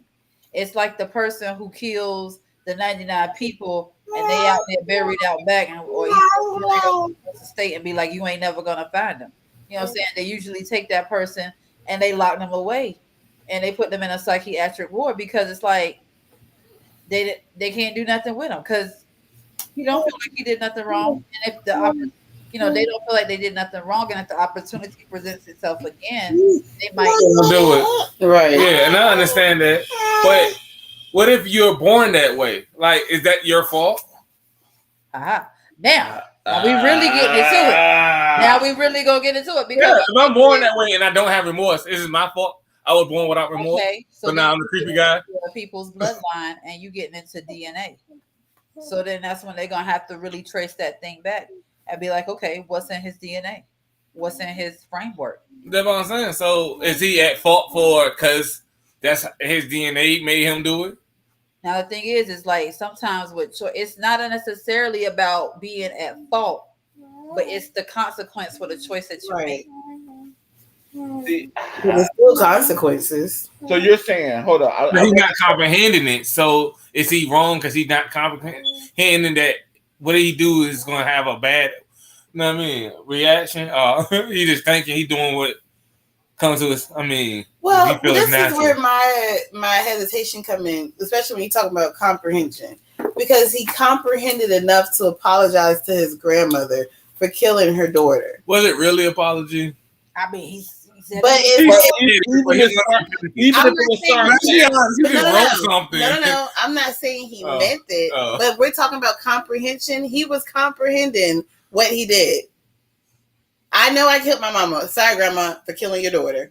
It's like the person who kills the 99 people and they out there buried out back, or the state and be like, you ain't never gonna find them. You know what I'm saying? They usually take that person and they lock them away and they put them in a psychiatric ward, because it's like they can't do nothing with them because he don't feel like he did nothing wrong. And if they don't feel like they did nothing wrong, and if the opportunity presents itself again, they might do it. Right. Yeah, and I understand that. But what if you're born that way? Like, is that your fault? Now we really getting into it. Now we really gonna get into it, because if I'm born that way and I don't have remorse, is it my fault? I was born without remorse. okay, so now I'm the creepy guy. People's bloodline, and you getting into DNA. So then that's when they're gonna have to really trace that thing back and be like, okay, what's in his DNA? What's in his framework? That's what I'm saying. So is he at fault for because that's his DNA made him do it? Now the thing is like sometimes it's not necessarily about being at fault, but it's the consequence for the choice that you make. There's still consequences. So you're saying, hold on, he's not comprehending it. So is he wrong because he's not comprehending that what he do is going to have a bad, you know what I mean, reaction? He just thinking he's doing what comes to us. I mean, well, this is where my hesitation come in, especially when you talk about comprehension, because he comprehended enough to apologize to his grandmother for killing her daughter. Was it really apology? I mean, he said, but even if it was something. No. I'm not saying he meant it, but we're talking about comprehension. He was comprehending what he did. I know I killed my mama. Sorry, grandma, for killing your daughter.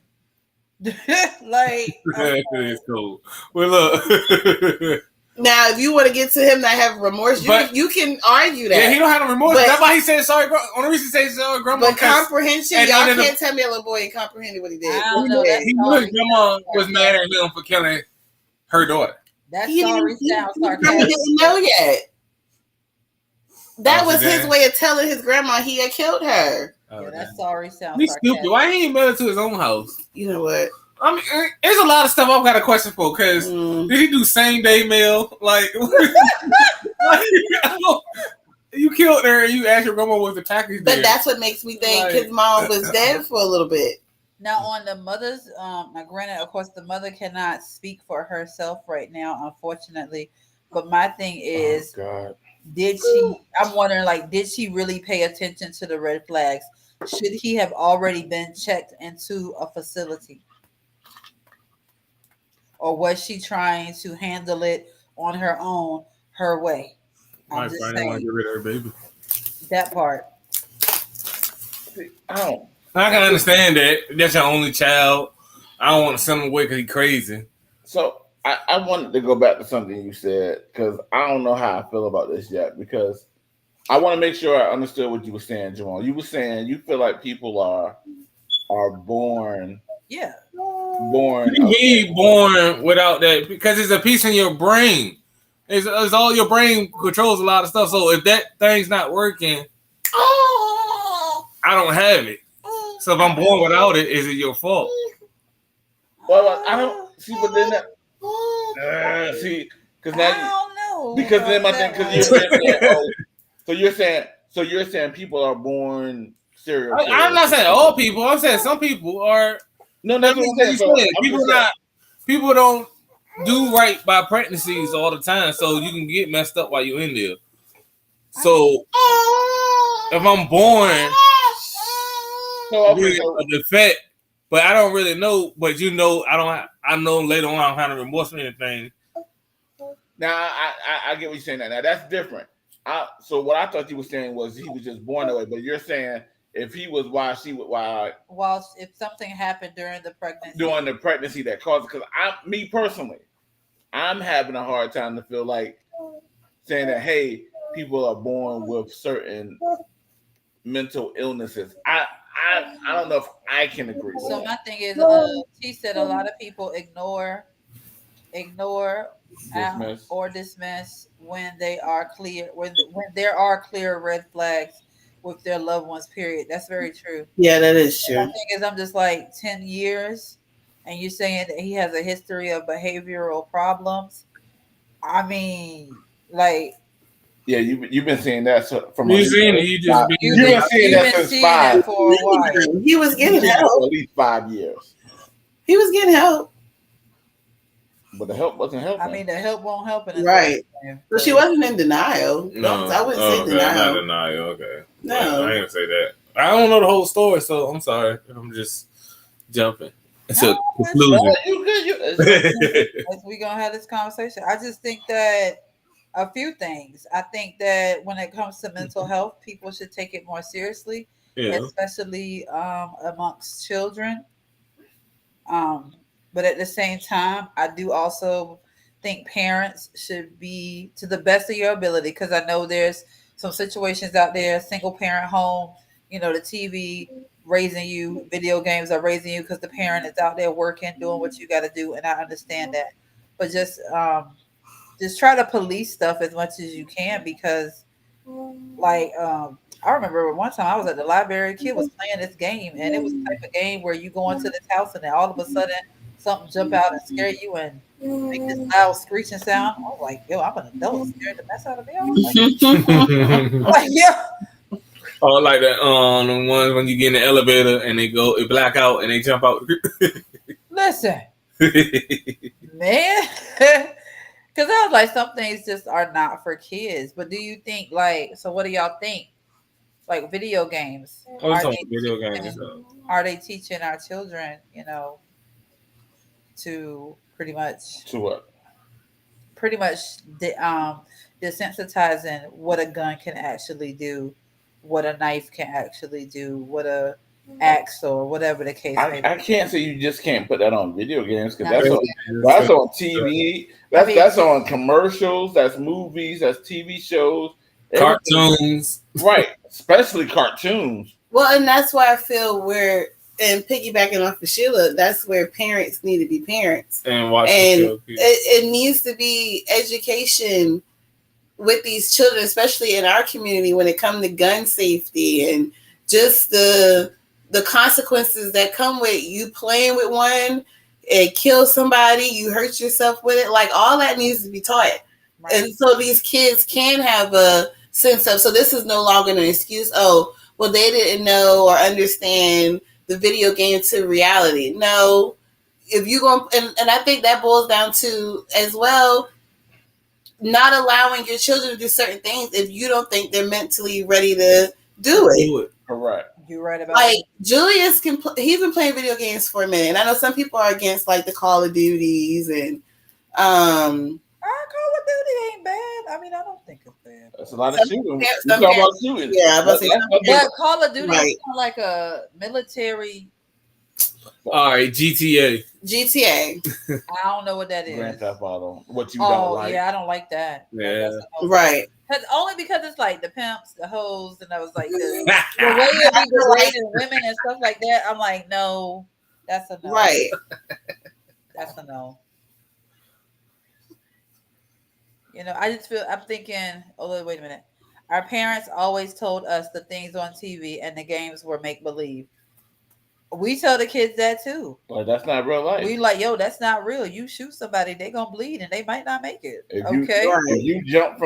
Like, it's cool. Well, look. Now, if you want to get to him not having remorse, you can argue that. Yeah, he don't have no remorse. That's why he said sorry. On the reason he said sorry, grandma. But comprehension, y'all can't tell me a little boy comprehended what he did. I don't know. He knew his grandma was mad at him for killing her daughter. That sorry sounds sarcastic. He didn't know yet. That was his way of telling his grandma he had killed her. Yeah, that sorry sounds He's sarcastic. stupid. Why he ain't mail it to his own house? You know what? I mean, there's a lot of stuff I've got a question for. Because did he do same day mail? Like, you killed her and you asked your grandma was the package But there. that's what makes me think his mom was dead for a little bit. Now on the mother's, now granted, of course, the mother cannot speak for herself right now, unfortunately. But my thing is, God. did she? I'm wondering, like, did she really pay attention to the red flags? Should he have already been checked into a facility, or was she trying to handle it on her own, her way? I'm just I want to saying get rid of her baby. that part. I can understand that. That's your only child. I don't want to send him away because he's crazy. So I wanted to go back to something you said because I don't know how I feel about this yet because I want to make sure I understood what you were saying, Jamal. You were saying you feel like people are born. Yeah. Born. He born without that because it's a piece in your brain. It's all your brain controls a lot of stuff. So if that thing's not working, I don't have it. So if I'm born without it, is it your fault? Well, I don't see, but then see, because now I don't know. because then my thing because you're saying you're saying people are born serial killers. I'm not saying all people. I'm saying some people are. No, that's what I'm saying. People don't do right by pregnancies all the time, so you can get messed up while you're in there. So if I'm born with a defect, but I don't really know, but I know later on I don't have no remorse or anything. Now I get what you're saying. Now that's different. So what I thought you were saying was he was just born that way, but you're saying if he was if something happened during the pregnancy that caused it, because me personally, I'm having a hard time to feel like saying that hey, people are born with certain mental illnesses. I don't know if I can agree with So that. my thing is, she said a lot of people ignore dismiss when they are clear when there are clear red flags with their loved ones. Period. That's very true. Yeah, that is true. The thing is, I'm just like 10 years, and you're saying that he has a history of behavioral problems. I mean, like. Yeah, you've been seeing that from. You've been seeing that since 5 for a while. He was getting help for at least 5 years. He was getting help, but the help wasn't helping. I mean, the help won't help. Right. So she wasn't in denial. No, I wouldn't say denial. Not denial. Okay. No, I ain't gonna say that. I don't know the whole story, so I'm sorry. I'm just jumping. It's a conclusion. We're gonna have this conversation. I just think that a few things. I think that when it comes to mental health, people should take it more seriously, especially amongst children. But at the same time, I do also think parents should be to the best of your ability, because I know there's some situations out there, single parent home, the TV raising you, video games are raising you because the parent is out there working, doing what you got to do, and I understand that. But just try to police stuff as much as you can, because I remember one time I was at the library, a kid was playing this game, and it was the type of game where you go into this house and then all of a sudden something jump out and scare you and make this loud screeching sound. I was like, yo, I'm an adult, scared the mess out of me. I was like, yeah. Oh, like that the ones when you get in the elevator and it black out and they jump out. Listen, man. Because I was like, some things just are not for kids. But do you think, so what do y'all think? Like video games. Are they teaching our children, to pretty much. To what? Pretty much desensitizing what a gun can actually do, what a knife can actually do, what a axe or whatever the case may be. I can't say you just can't put that on video games, because that's on TV, that's on commercials, that's movies, that's TV shows, cartoons, right? Especially cartoons. Well, and that's why I feel and piggybacking off of Sheila, that's where parents need to be parents and watch. And it needs to be education with these children, especially in our community, when it comes to gun safety and just the consequences that come with you playing with one. it kills somebody, you hurt yourself with it. Like all that needs to be taught. Right. And so these kids can have a sense of, so this is no longer an excuse. Oh, well, they didn't know or understand the video game to reality. No, if you go, and I think that boils down to as well, not allowing your children to do certain things if you don't think they're mentally ready to do it. Correct. You're right about Like it. Julius he's been playing video games for a minute, and I know some people are against like the Call of Duties and Call of Duty ain't bad. I mean, I don't think it's bad. That's a lot of Some shooting. parents- You some talk about parents- shooting. yeah, I was about to say, some But Call of Duty Right. is kind of like a military. All right, GTA. GTA. I don't know what that is. Grand Theft Auto. What you don't like? Yeah, I don't like that. Yeah. That's a no. Right. Only because it's like the pimps, the hoes, and I was like the way it be degrading women and stuff like that. I'm like, no, that's a no. Right. That's a no. You know, I just feel I'm thinking, oh wait a minute. Our parents always told us the things on TV and the games were make believe. We tell the kids that too. But that's not real life. We like, yo, that's not real. You shoot somebody, they gonna bleed and they might not make it. Okay. If you jump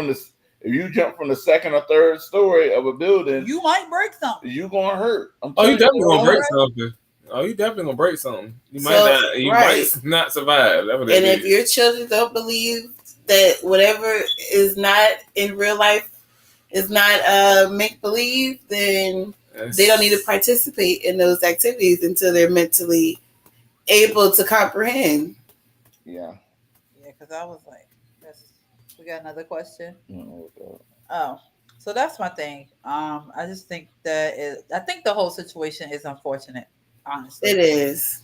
from the second or third story of a building, You might break something. you gonna hurt. Oh, you definitely gonna break something. Oh, you definitely gonna break something. You might not. You might not survive. That's what and if your children don't believe that whatever is not in real life is not make believe, then they don't need to participate in those activities until they're mentally able to comprehend. Yeah. Yeah, because I was like, we got another question. Oh, Oh, so that's my thing. I just think I think the whole situation is unfortunate. Honestly, It is.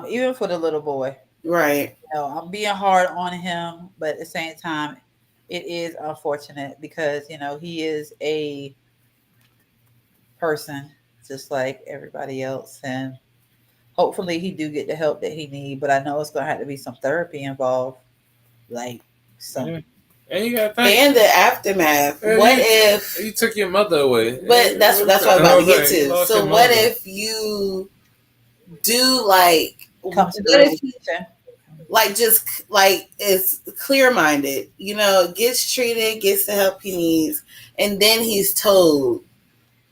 Even for the little boy. Right. You know, I'm being hard on him, but at the same time, it is unfortunate because you know he is a person just like everybody else, and hopefully he do get the help that he need. But I know it's gonna have to be some therapy involved, like some. Yeah. And you gotta think. And the aftermath. What if you took your mother away? But that's what I'm about to get to. So what if you do like Come to what if you, the like just like is clear minded, you know, gets treated, gets the help he needs, and then he's told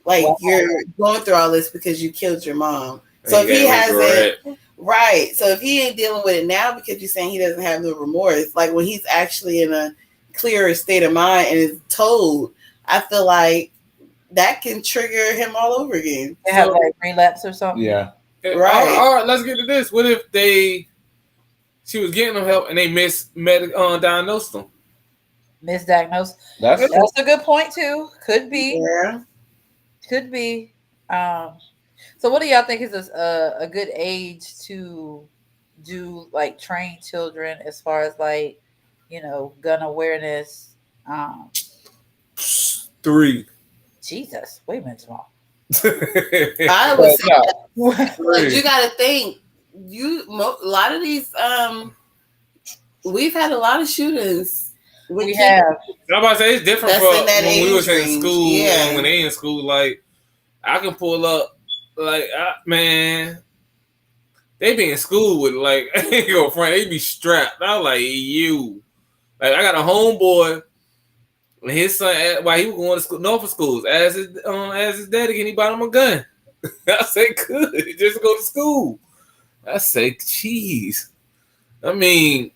like you're going through all this because you killed your mom. So if he hasn't right, so if he ain't dealing with it now because you're saying he doesn't have no remorse, like when he's actually in a clearer state of mind and is told, I feel like that can trigger him all over again. They have like relapse or something. Yeah. Right. All right, let's get to this. What if she was getting them help and they diagnosed them? Misdiagnosed. That's a good point too. Could be. Yeah. Could be. So what do y'all think is a good age to do like train children as far as like, you know, gun awareness? 3. Jesus, wait a minute, small. I would say that, you got to think. A lot of these. We've had a lot of shootings. We have. I'm about to say it's different from when we was in school and when they in school. Like I can pull up, like man, they be in school with like I ain't go front. They be strapped. I was like you. Like I got a homeboy. And his son, while he was going to school, Norfolk schools, as his daddy, and he bought him a gun. I say, good, just go to school. I say, jeez. I mean,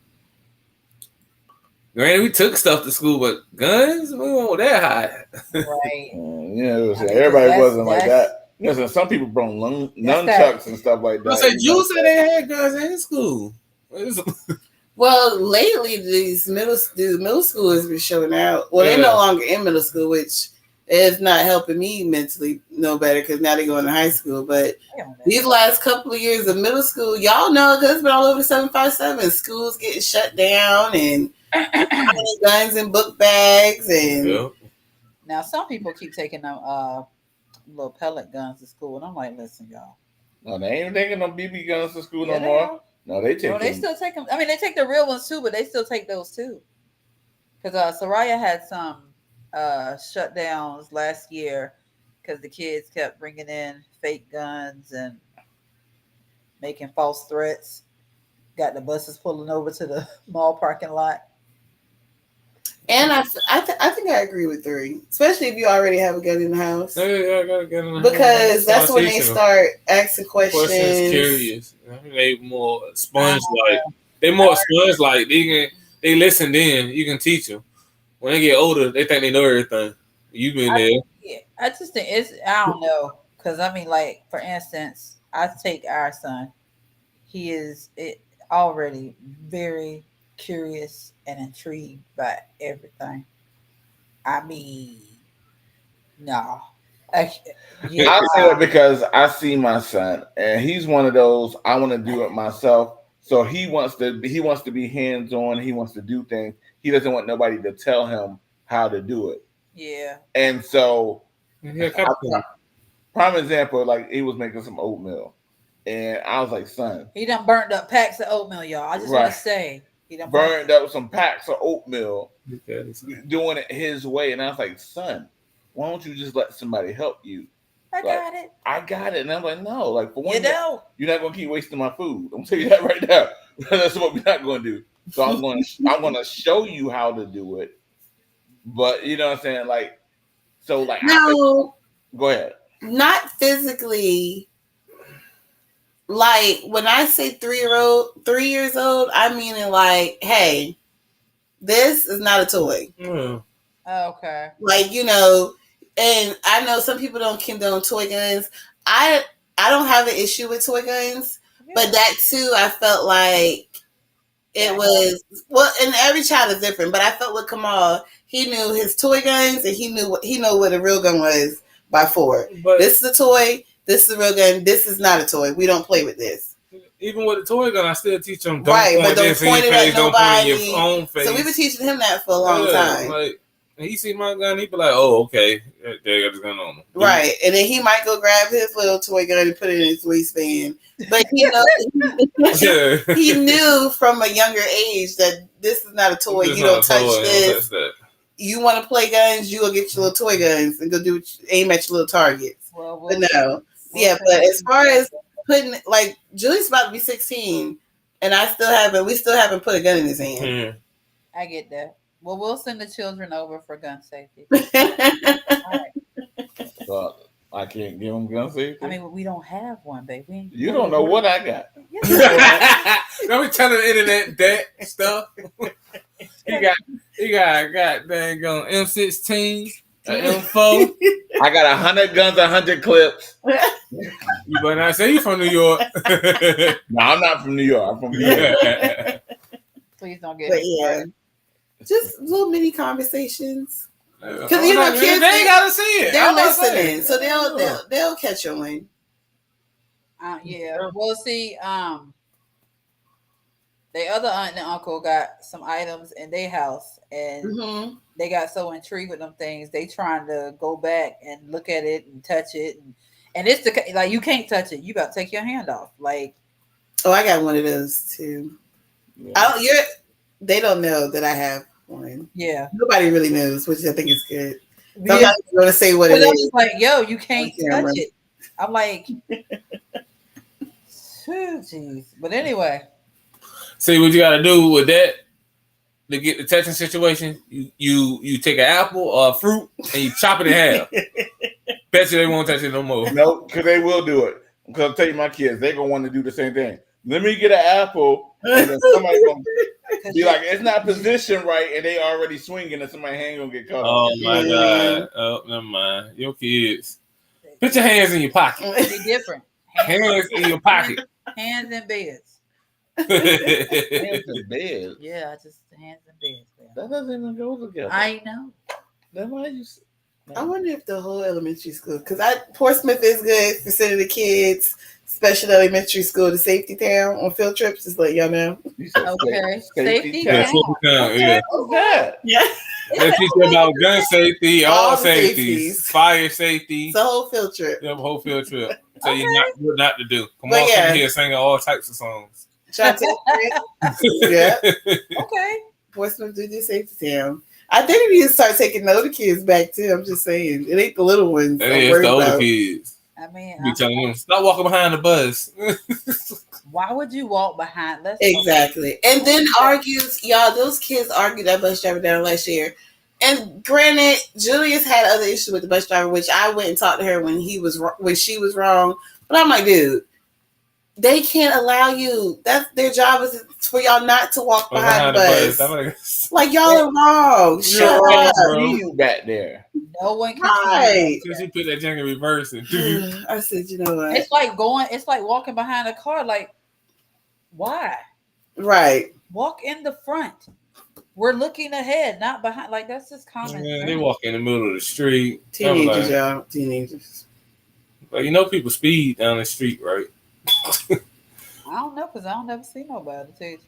granted, we took stuff to school, but guns, we weren't that high. Right. Everybody wasn't like that. Listen, some people brought nunchucks and stuff like that. I said, you said they had guns in school. Well, lately these middle schoolers be showing out. Well, they're no longer in middle school, which is not helping me mentally no better because now they're going to high school. But these last couple of years of middle school, y'all know because it's been all over 757. Schools getting shut down and guns in book bags and. Now some people keep taking them little pellet guns to school, and I'm like, listen, y'all. No, they ain't taking them BB guns to school no more. No, they take. No, they still take them. I mean, they take the real ones too, but they still take those too. Because Soraya had some shutdowns last year because the kids kept bringing in fake guns and making false threats. got the buses pulling over to the mall parking lot. And I think I agree with 3, especially if you already have a gun in the house. Yeah, I gotta get in the Because house. that's when they start asking questions. Curious. They more sponge like. They more sponge like. They listen. Then you can teach them. When they get older, they think they know everything. You been there. Yeah, I just think I don't know. Because, I mean, like, for instance, I take our son. He is already very curious and intrigued by everything. I mean, no. I say that because I see my son, and he's one of those. I want to do it myself. So he wants to be hands on. He wants to do things. He doesn't want nobody to tell him how to do it. Yeah. And so, Yeah, prime example, like he was making some oatmeal, and I was like, "Son, he done burnt up packs of oatmeal, y'all. I just want to say he done burned up some packs of oatmeal, doing it his way." And I was like, "Son, why don't you just let somebody help you?" I got it. And I'm like, "No, like for one, you know, you're not gonna keep wasting my food. I'm telling you that right now. That's what we're not gonna do. So I'm gonna show you how to do it. But you know what I'm saying, like, so like, no, go ahead. Not physically. Like when I say 3 years old, I mean it like, hey, this is not a toy. Okay. Like, you know, and I know some people don't condone toy guns. I don't have an issue with toy guns, but that too, I felt like it was and every child is different. But I felt with Kamal, he knew his toy guns and he knew what a real gun was by 4. But this is a toy. This is a real gun. This is not a toy. We don't play with this. Even with a toy gun, I still teach them. Don't point it at nobody. Don't point in your own face. So we've been teaching him that for a long time. Like, he see my gun, he be like, "Oh, okay, they got this gun on him." Right, and then he might go grab his little toy gun and put it in his waistband. But he knew from a younger age that this is not a toy. You don't touch this. You want to play guns, you go get your little toy guns and go aim at your little targets. But no, but as far as putting, like, Julie's about to be 16, and we still haven't put a gun in his hand. I get that. Well, we'll send the children over for gun safety. So I can't give them gun safety. I mean, we don't have one, baby. You don't know what I got. Don't be telling the internet that stuff. He got dang on M16, M4. I got 100 guns, 100 clips. You better not say you from New York. No, I'm not from New York. I'm from New York. Please don't get me. Just little mini conversations. Because kids, they gotta see it. They're listening, so they'll catch on. Yeah. Well, see, the other aunt and uncle got some items in their house, and they got so intrigued with them things, they trying to go back and look at it and touch it, and it's like you can't touch it. You got to take your hand off. Like, I got one of those too. Yeah. They don't know that I have one. Yeah, nobody really knows, which I think is good. Somebody's going to say what it is. Like, yo, you can't touch it. I'm like, jeez. But anyway. See what you got to do with that to get the touching situation. You take an apple or a fruit and you chop it in half. Bet you they won't touch it no more. No, because they will do it. Because I'll tell you, my kids, they're going to want to do the same thing. Let me get an apple, and then somebody's going to be like, it's not positioned right, and they already swinging, and somebody's hand going to get cut off. Oh, my God. Oh, never mind. Your kids. Put your hands in your pocket. They're different. Hands in your pocket. Hands in beds. Hands in beds? Yeah, just hands in beds. That doesn't even go together. I know. Then why you... I wonder if the whole elementary school, because Portsmouth is good for sending the kids, special elementary school to Safety Town on field trips. Just let y'all know. Okay, Safety Town. Yeah. What's that? Yeah. They teach you about gun safety, all safeties, fire safety. It's a whole field trip. Yeah, a whole field trip. Tell you what not to do. Come on, come here singing all types of songs. Yeah. Okay. Portsmouth do this Safety Town. I think we need to start taking the older kids back too. I'm just saying, it ain't the little ones. It's the older kids. I mean, be telling them stop walking behind the bus. Why would you walk behind? Exactly. And then argues, y'all, those kids argued that bus driver down last year. And granted, Julius had other issues with the bus driver, which I went and talked to her when she was wrong. But I'm like, dude, they can't allow you. That's their job is for y'all not to walk behind the bus. Like y'all are wrong. Shut up. You back there. No one can. Right. Because you put that junk in reverse. And I said, you know what? It's like walking behind a car. Like, why? Right. Walk in the front. We're looking ahead, not behind. Like, that's just common. Man, they walk in the middle of the street. Teenagers, y'all. Teenagers. But you know people speed down the street, right? I don't know, because I don't never see nobody, to tell you the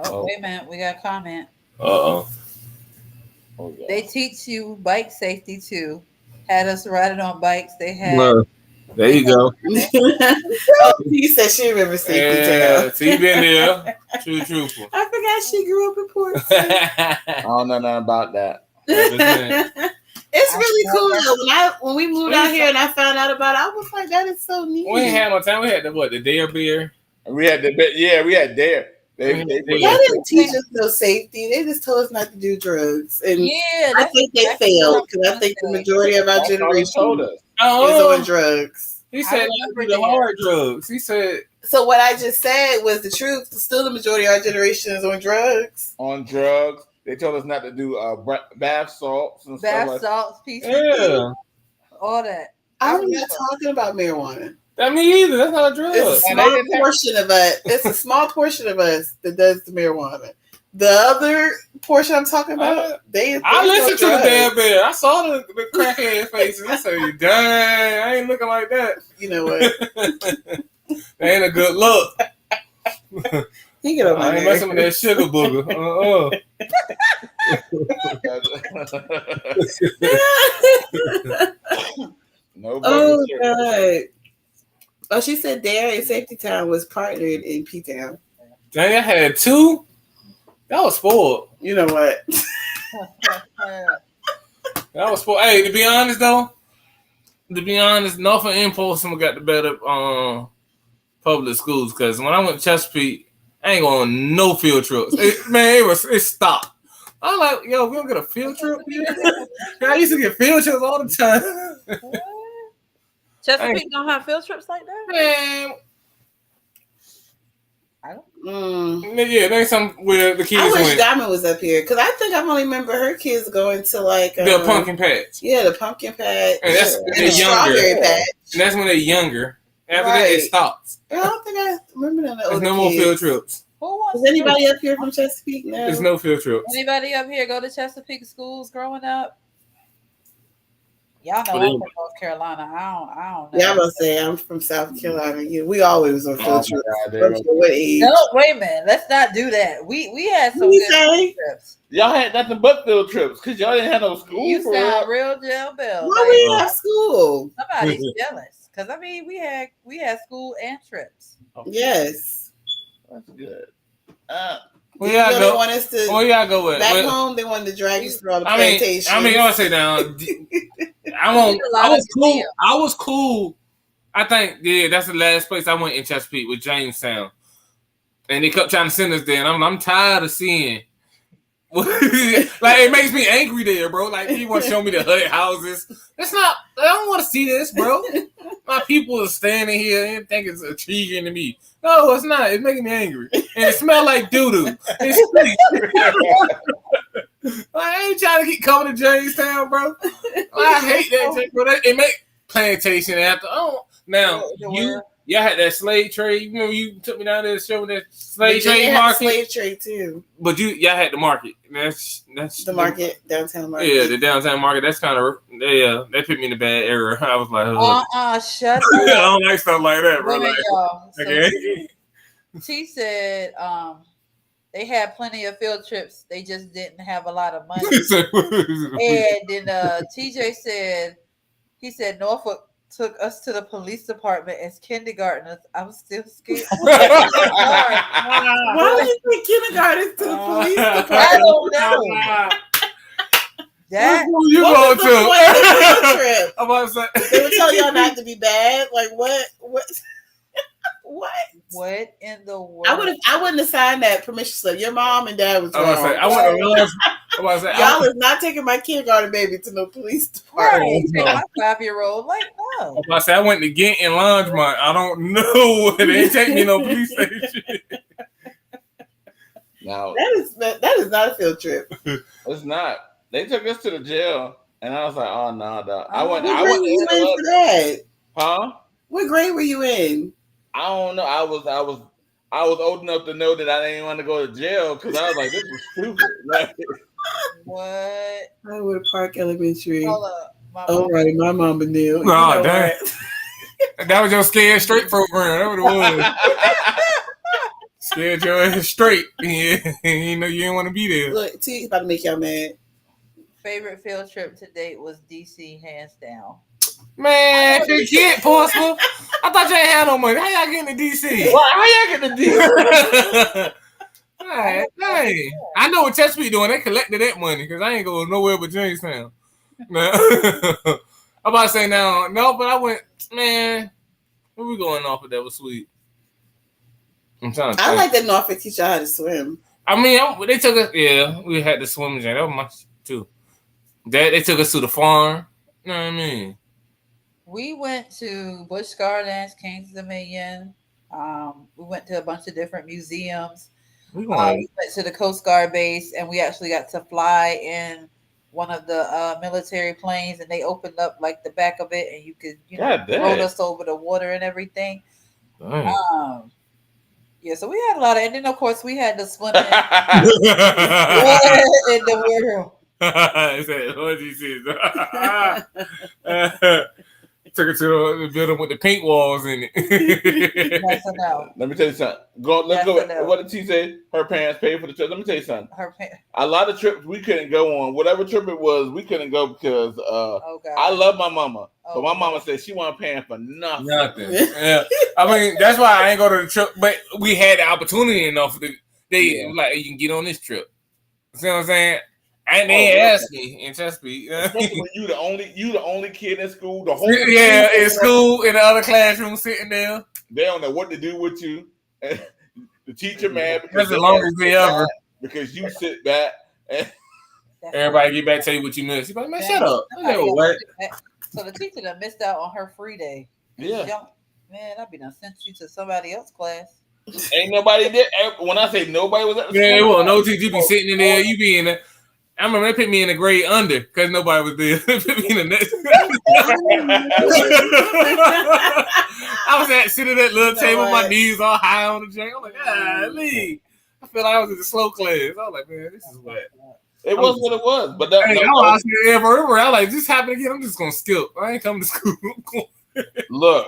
truth. Wait a minute. We got a comment. Uh-oh. They teach you bike safety, too. Had us riding on bikes. They had... Look, there you go. He said she remembers safety. Yeah, so you been there. Truthful. I forgot she grew up in Port. I don't know nothing about that. It's really cool though. When we moved out here and I found out about it, I was like, that is so neat. We ain't had no time. We had the Dare beer. We had Dare. They didn't teach us no safety. They just told us not to do drugs. And I think they failed because I think the majority of our generation told us. is on drugs. He said the hard drugs. He said. So what I just said was the truth. Still, the majority of our generation is on drugs. On drugs. They told us not to do bath salts and stuff like salts, PCP, all that. I'm not talking about marijuana. That me either. That's not a drug. It's a small portion of us. It's a small portion of us that does the marijuana. The other portion I'm talking about, I listened to the damn bear. I saw the crackhead faces. I said, dang, I ain't looking like that. You know what? That ain't a good look. He get over I ain't messing with that sugar booger. No. Oh God. Oh, she said Dare and Safety Town was partnered in P-Town. Dang, I had two. That was spoiled. You know what? That was spoiled. Hey, to be honest, Norfolk Impulse got the better public schools because when I went to Chesapeake, I ain't going on no field trips. It stopped. I'm like, yo, we don't get a field trip here. I used to get field trips all the time. Chesapeake don't have field trips like that? Man. I don't. Yeah, there's some where the kids I wish went. Diamond was up here because I think I only remember her kids going to like the pumpkin patch. Yeah, the pumpkin patch. And that's and the strawberry patch. And that's when they're younger. After that, it stops. I don't think I remember that. There's no more field trips. Is anybody up here from Chesapeake now? There's no field trips. Anybody up here go to Chesapeake schools growing up? Y'all know I'm from North Carolina. I don't know. Yeah, I'm gonna say I'm from South Carolina. Yeah, we always on field trips. What age? No, wait a minute. Let's not do that. We had some good field trips. Y'all had nothing but field trips because y'all didn't have no school. You sound real jail bell. Why we didn't have school? Somebody's jealous because I mean we had school and trips. Okay. Yes, that's good. Where y'all go? Want us to go with? Back home, they wanted to drag us through all the plantations. I want to say down. I was cool. I think that's the last place I went in Chesapeake with Jamestown, and they kept trying to send us there, and I'm tired of seeing. Like it makes me angry there, bro. Like you want to show me the hood houses. That's not. I don't want to see this, bro. My people are standing here and think it's intriguing to me. No, it's not. It's making me angry, and it smells like doo doo. I ain't trying to keep coming to Jamestown, bro. I hate that, bro. It make plantation after. Oh, now y'all had that slave trade. You remember you took me down there to show me that slave trade market. Slave trade too. But y'all had the market. That's the market, downtown market. Yeah, the downtown market. That's kind of they put me in a bad era. I was like, shut up. I don't like stuff like that, bro. Like, okay. She said they had plenty of field trips. They just didn't have a lot of money. And then TJ said, he said Norfolk took us to the police department as kindergartners. I was still scared. Why would you take kindergartners to the police department? I don't know. That you going to? I'm about to say they would tell y'all not to be bad. Like what? What? What in the world? I wouldn't have signed that permission slip. Your mom and dad was I wrong. was say I went to realize. I was say Y'all is not taking my kindergarten baby to no police department. Right. no. My 5-year-old, like, no. I said I went to Ghent and Longmont. I don't know. They didn't take me no police station. Now That is not a field trip. it's not. They took us to the jail, and I was like, "Oh no, dog." I went. What I grade went. were you in for that? Huh? What grade were you in? I don't know. I was old enough to know that I didn't want to go to jail because I was like, "This was stupid." Like, What? Highwood Park Elementary. Hold up. My Oh, mom- right, my mama knew. Oh, dang. That was your scared straight program. That's what it was. Scared your ass straight. Yeah. You know you didn't want to be there. Look, T about to make y'all mad. Favorite field trip to date was DC, hands down. Man, you get possible. I thought you ain't had no money. How y'all getting to DC? Why? How y'all get the deal? Hey, I know what Chesapeake doing. They collected that money because I ain't going nowhere but Jamestown. No. I'm about to say now, no, but I went, man, where we going off of that was sweet. I'm trying to I think. like that Norfolk teach y'all how to swim. I mean, they took us, yeah, we had the swimming gym. That was my too. They took us to the farm. You know what I mean? We went to Busch Gardens, Kings Dominion. We went to a bunch of different museums. We We going, went to the Coast Guard base, and we actually got to fly in one of the military planes, and they opened up like the back of it, and you could, God damn. roll us over the water and everything. dang. Yeah, so we had a lot of, and then of course we had the swimming in He the world. said, what did he say? Took it to the building with the pink walls in it. Yes or no? Let me tell you something. Let's Yes go. or no? What did she say? Her parents paid for the trip. Let me tell you something. Her A lot of trips we couldn't go on. Whatever trip it was, we couldn't go because oh god, I love my mama. Oh, But my mama God. said she wasn't paying for nothing. Nothing. Yeah. I mean, that's why I ain't go to the trip. But we had the opportunity enough. They like, you can get on this trip. See what I'm saying? And they asked me in Chesapeake. Especially when you the only kid in school. The whole Yeah, in school, in the other classroom, sitting there. They don't know what to do with you. And the teacher mad because That's the longest day ever. because you sit back. And Everybody get back, tell you what you missed. You like, man, shut up. I never worked. So the teacher that missed out on her free day. yeah, Man, I'd be done sent you to somebody else's class. ain't nobody there. When I say nobody was at the Yeah, school, well, no teacher. You be sitting in there. You be in the. I remember they put me in the grade under because nobody was there. They put me in the next. I was sitting at that little table, my knees all high on the drink. I'm like, golly. I feel like I was in the slow class. I was like, man, this is what. It was what it was. But Hey, I was forever. I like, this happened again. I'm just gonna skip. I ain't coming to school. look,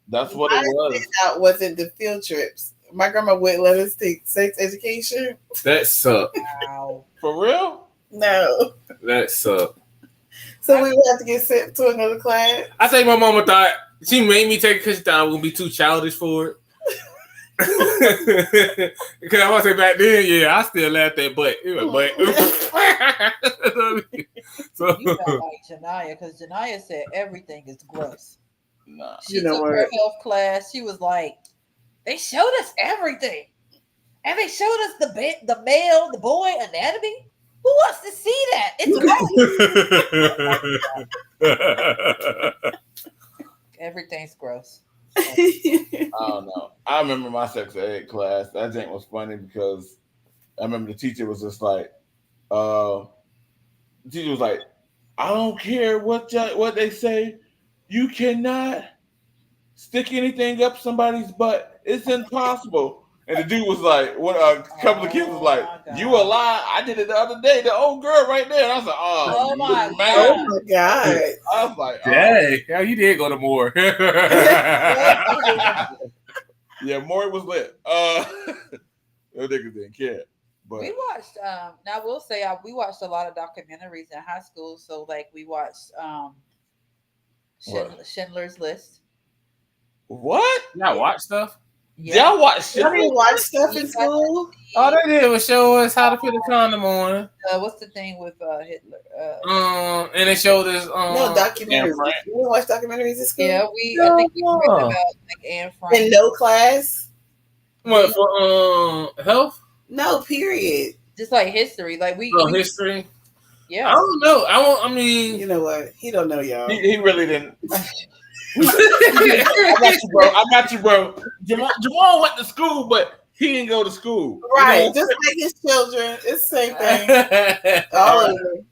that's what it was. That wasn't the field trips. My grandma wouldn't let us take sex education. That sucked. Wow. For real? No. That sucked. So we would have to get sent to another class. I think my mama thought she made me take it because she thought I would be too childish for it. Because I want to say back then, yeah, I still laughed at butt. It was butt. So, You sound like Janaya, because Janaya said everything is gross. Nah. She You know took what? her health class. She was like, they showed us everything. And they showed us the male, the boy anatomy. Who wants to see that? It's gross. Everything's gross. I don't know. I remember my sex ed class. That thing was funny because I remember the teacher was just like, the teacher was like, I don't care what they say. You cannot stick anything up somebody's butt. It's impossible. And the dude was like, what? A couple of kids was like, you a lie. I did it the other day. The old girl right there. And I was like, Oh my man. Oh my God. I was like, dang, yeah, you did go to Moore. yeah, Maury was lit. Those niggas didn't care. But We watched. Now I will say we watched a lot of documentaries in high school. So like we watched What? Schindler's List. what? Y'all watch stuff? Yeah. Y'all watch shit? Y'all didn't watch stuff in school? All they did was show us how to put a condom on. What's the thing with Hitler? And they showed us No documentaries. Frank. You didn't watch documentaries in school? Yeah, I think we read about like Anne Frank. In no class? what for health? No, period. Just like history, like we History. I yeah. don't know. I mean, You know what? He don't know y'all. He really didn't. I got you, bro. Jamal went to school, but he didn't go to school. Right, You know? just like his children. It's the same thing. All of them.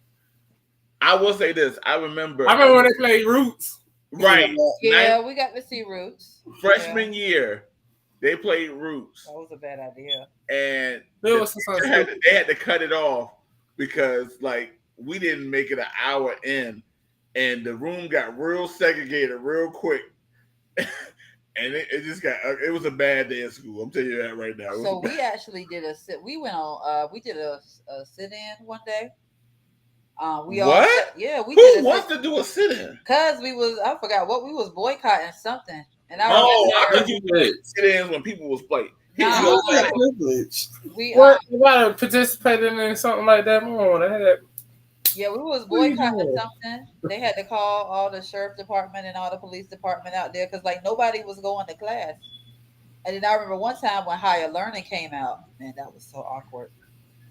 I will say this. I remember when they played Roots. Right. Yeah, we got to see Roots. Freshman year, they played Roots. That was a bad idea. And There was they had to cut it off because like we didn't make it an hour in, and the room got real segregated real quick. And it just got it was a bad day at school. I'm telling you that right now. So we actually did a sit. We went on. We did a sit-in one day. We all what? Yeah, we Who did. Wants to do a sit-in? Cause I forgot what we was boycotting something, and I I remember think you did sit-ins when people was playing. Nah, We you gotta participate in something like that more. Yeah, we was boycotting something. They had to call all the sheriff department and all the police department out there because like nobody was going to class. And then I remember one time when Higher Learning came out, man, that was so awkward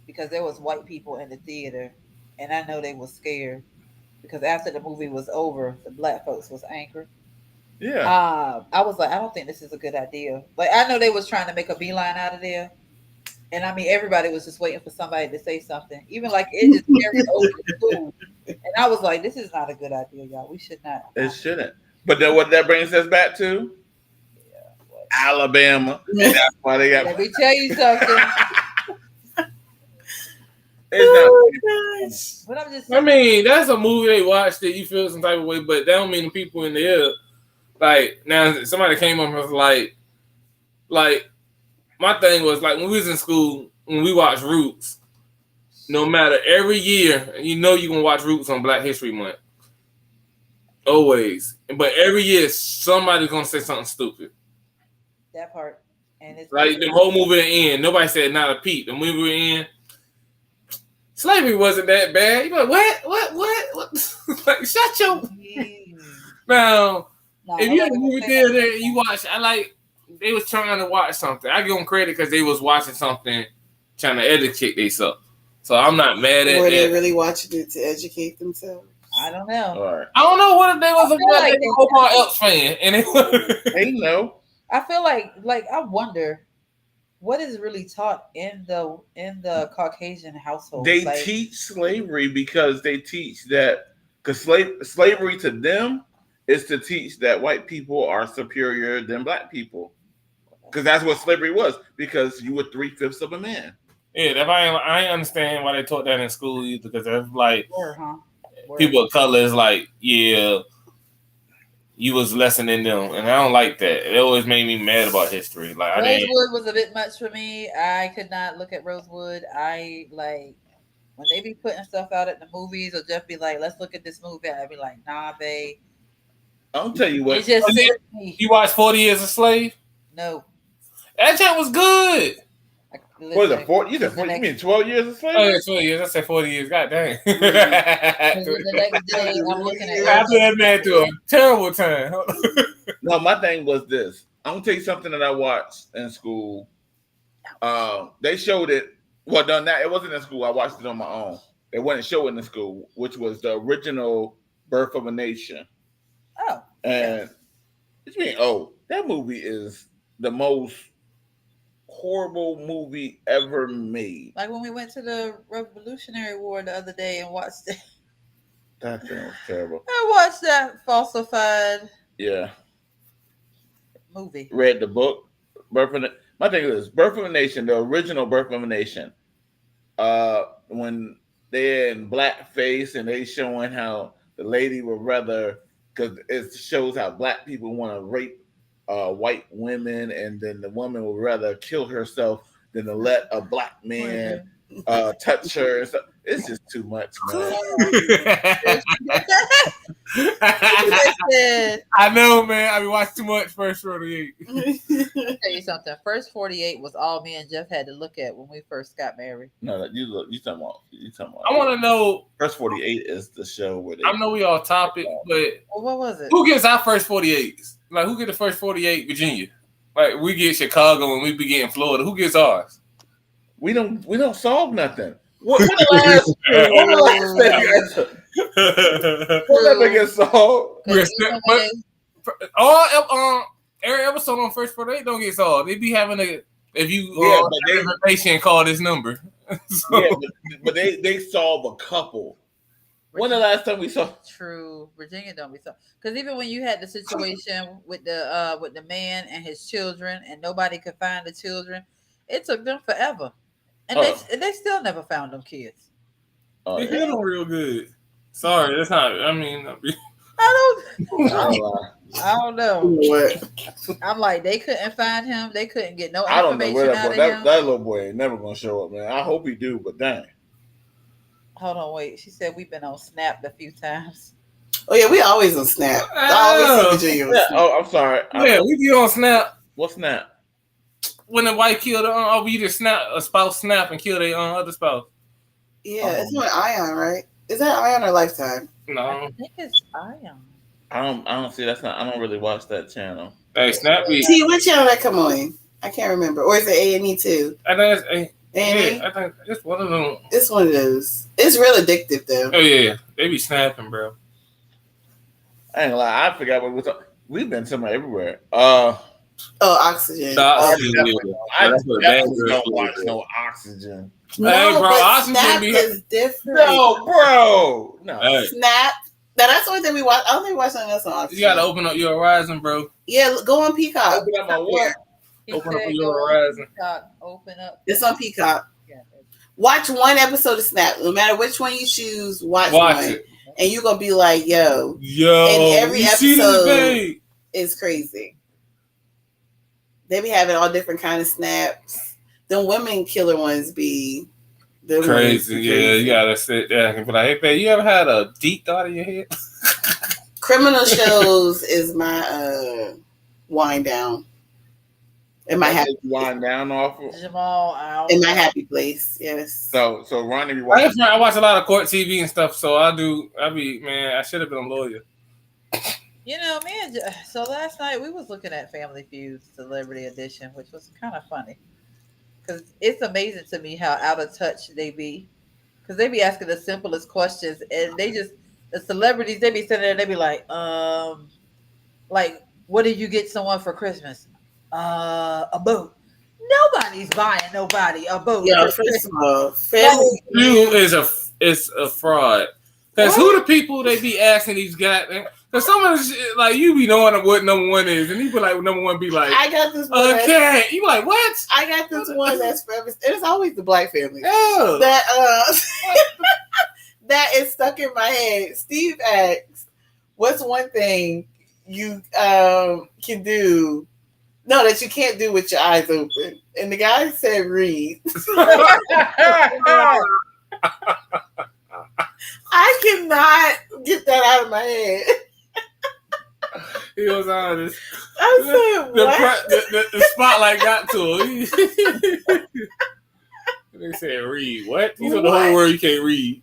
because there was white people in the theater, and I know they was scared because after the movie was over, the black folks was angry. Yeah. I was like, I don't think this is a good idea. Like I know they was trying to make a beeline out of there. And I mean, everybody was just waiting for somebody to say something. Even like it just carried over to school. And I was like, this is not a good idea, y'all. We should not. It shouldn't. But then what that brings us back to? Alabama. That's why they got. Let me tell you something. But I'm just I mean, that's a movie they watched that you feel some type of way, but that don't mean the people in there. Like now, somebody came up and was like. My thing was like when we was in school, when we watched Roots, no matter every year, you know you're gonna watch Roots on Black History Month. Always. But every year somebody's gonna say something stupid. That part. And it's like the whole movie at the end, nobody said not a peep. The movie at the end, slavery wasn't that bad. You're like, what? Like, shut your now. If you're in the movie theater and you watch, they was trying to watch something. I give them credit because they was watching something, trying to educate themselves. So I'm not mad at. Were they really watching it to educate themselves? I don't know. All right. I don't know what if they was a Omar Epps fan and they know. I feel like I wonder what is really taught in the Caucasian household. They teach slavery because they teach that because slavery to them is to teach that white people are superior than black people. Because that's what slavery was. Because you were 3/5 of a man. Yeah, I ain't understand why they taught that in school either. Because that's like Word. People of color is like, yeah, you was lesser than them, and I don't like that. It always made me mad about history. Like Rosewood was a bit much for me. I could not look at Rosewood. I like when they be putting stuff out at the movies, or just be like, let's look at this movie. I'd be like, nah, babe. I'll tell you what. You watched 40 Years a Slave? No. That shit was good. What is it? 40? You said 40? You mean 12 years of slavery? Oh, yeah, 12 years. I said 40 years. God dang. The next day, I'm looking at I put that man through a terrible time. No, my thing was this. I'm going to tell you something that I watched in school. They showed it. Well, done that. It wasn't in school. I watched it on my own. They wouldn't show it in school, which was the original Birth of a Nation. Oh. And it's mean, that movie is the most horrible movie ever made. Like when we went to the Revolutionary War the other day and watched it. That thing was terrible. I watched that falsified movie. Read the book. My thing is Birth of a Nation, the original Birth of a Nation. When they're in blackface and they showing how the lady would rather, because it shows how black people want to rape white women, and then the woman would rather kill herself than to let a black man touch her. And stuff. It's just too much, man. They said, I know, man. I be watching too much First 48. let me tell you something. First 48 was all me and Jeff had to look at when we first got married. No, you talking about. I want to know. First 48 is the show where they. I know we all topic, but Well, what was it? who gets our first 48s? Like, who get the first 48 Virginia? Like, we get Chicago and we be getting Florida. Who gets ours? We don't solve nothing. What the last get solved? Every episode on First 48 don't get solved. They be having a information call this number. So. Yeah, but they solve a couple. When the last time we saw? True, Virginia don't be so. Because even when you had the situation with the man and his children, and nobody could find the children, it took them forever, and they still never found them kids. They hit them real good. Sorry, that's not. I mean, I don't know. What? I'm like, they couldn't find him. They couldn't get no I don't know information where out of that him. that little boy ain't never gonna show up, man. I hope he do, but dang. Hold on, wait. She said we've been on Snap a few times. Oh yeah, we always on Snap. I always see Virginia on Snap. Oh, I'm sorry. Yeah, we be on Snap. What's Snap? When the wife killed we either snap a spouse snap and kill their other spouse. Yeah, it's on Ion, right? Is that Ion or Lifetime? No, I think it's Ion. I don't see. That's not. I don't really watch that channel. Hey, Snap. See, what channel that come on? I can't remember. Or is it A&E too? I think it's A&E? yeah, I think it's one of them. It's one of those. It's real addictive though. Oh yeah, they be snapping, bro. I ain't gonna lie. I forgot what we talking. We've been somewhere everywhere. Oxygen. I That's don't watch no Oxygen. No, hey, bro, but Oxygen Snap be is different. No, bro. No. Hey, Snap. Now that's the only thing we watch. I don't think we watch something else on Oxygen. you gotta open up your horizon, bro. Yeah, go on Peacock. Open up my what? He Open said up your go on horizon. TikTok, open up. It's on Peacock. Yeah. Watch one episode of Snap. No matter which one you choose, watch one. it. And you're gonna be like, yo, And every you see this, episode- babe? it's crazy. They be having all different kind of snaps. Them women killer ones be them Crazy, ones be yeah. crazy. You gotta sit there and be like, hey, babe, you ever had a deep thought in your head? Criminal shows is my wind down. In my happy wind down off of. Jamal out. in my happy place. Yes. So Ronnie be watching. I watch a lot of court TV and stuff, so I should have been a lawyer. You know, so last night we was looking at Family Feud Celebrity Edition, which was kind of funny. Because it's amazing to me how out of touch they be. Because they be asking the simplest questions, and the celebrities, they be sitting there and they be like, what did you get someone for Christmas? A boat. Nobody's buying nobody a boat. Yeah, first of all, Family You is a fraud. Because who the people they be asking these guys? Because some of the shit, like, you be knowing what number one is, and you be like, number one be like, I got this one. okay. You be like, what? I got this one that's forever. It's always the black family. Yeah. That that is stuck in my head. Steve asks, "What's one thing you can do? No, that you can't do with your eyes open." And the guy said, "Read." I cannot get that out of my head. He was honest. I said, "What?" The spotlight got to him. They said, read. What? These are the whole word you can't read.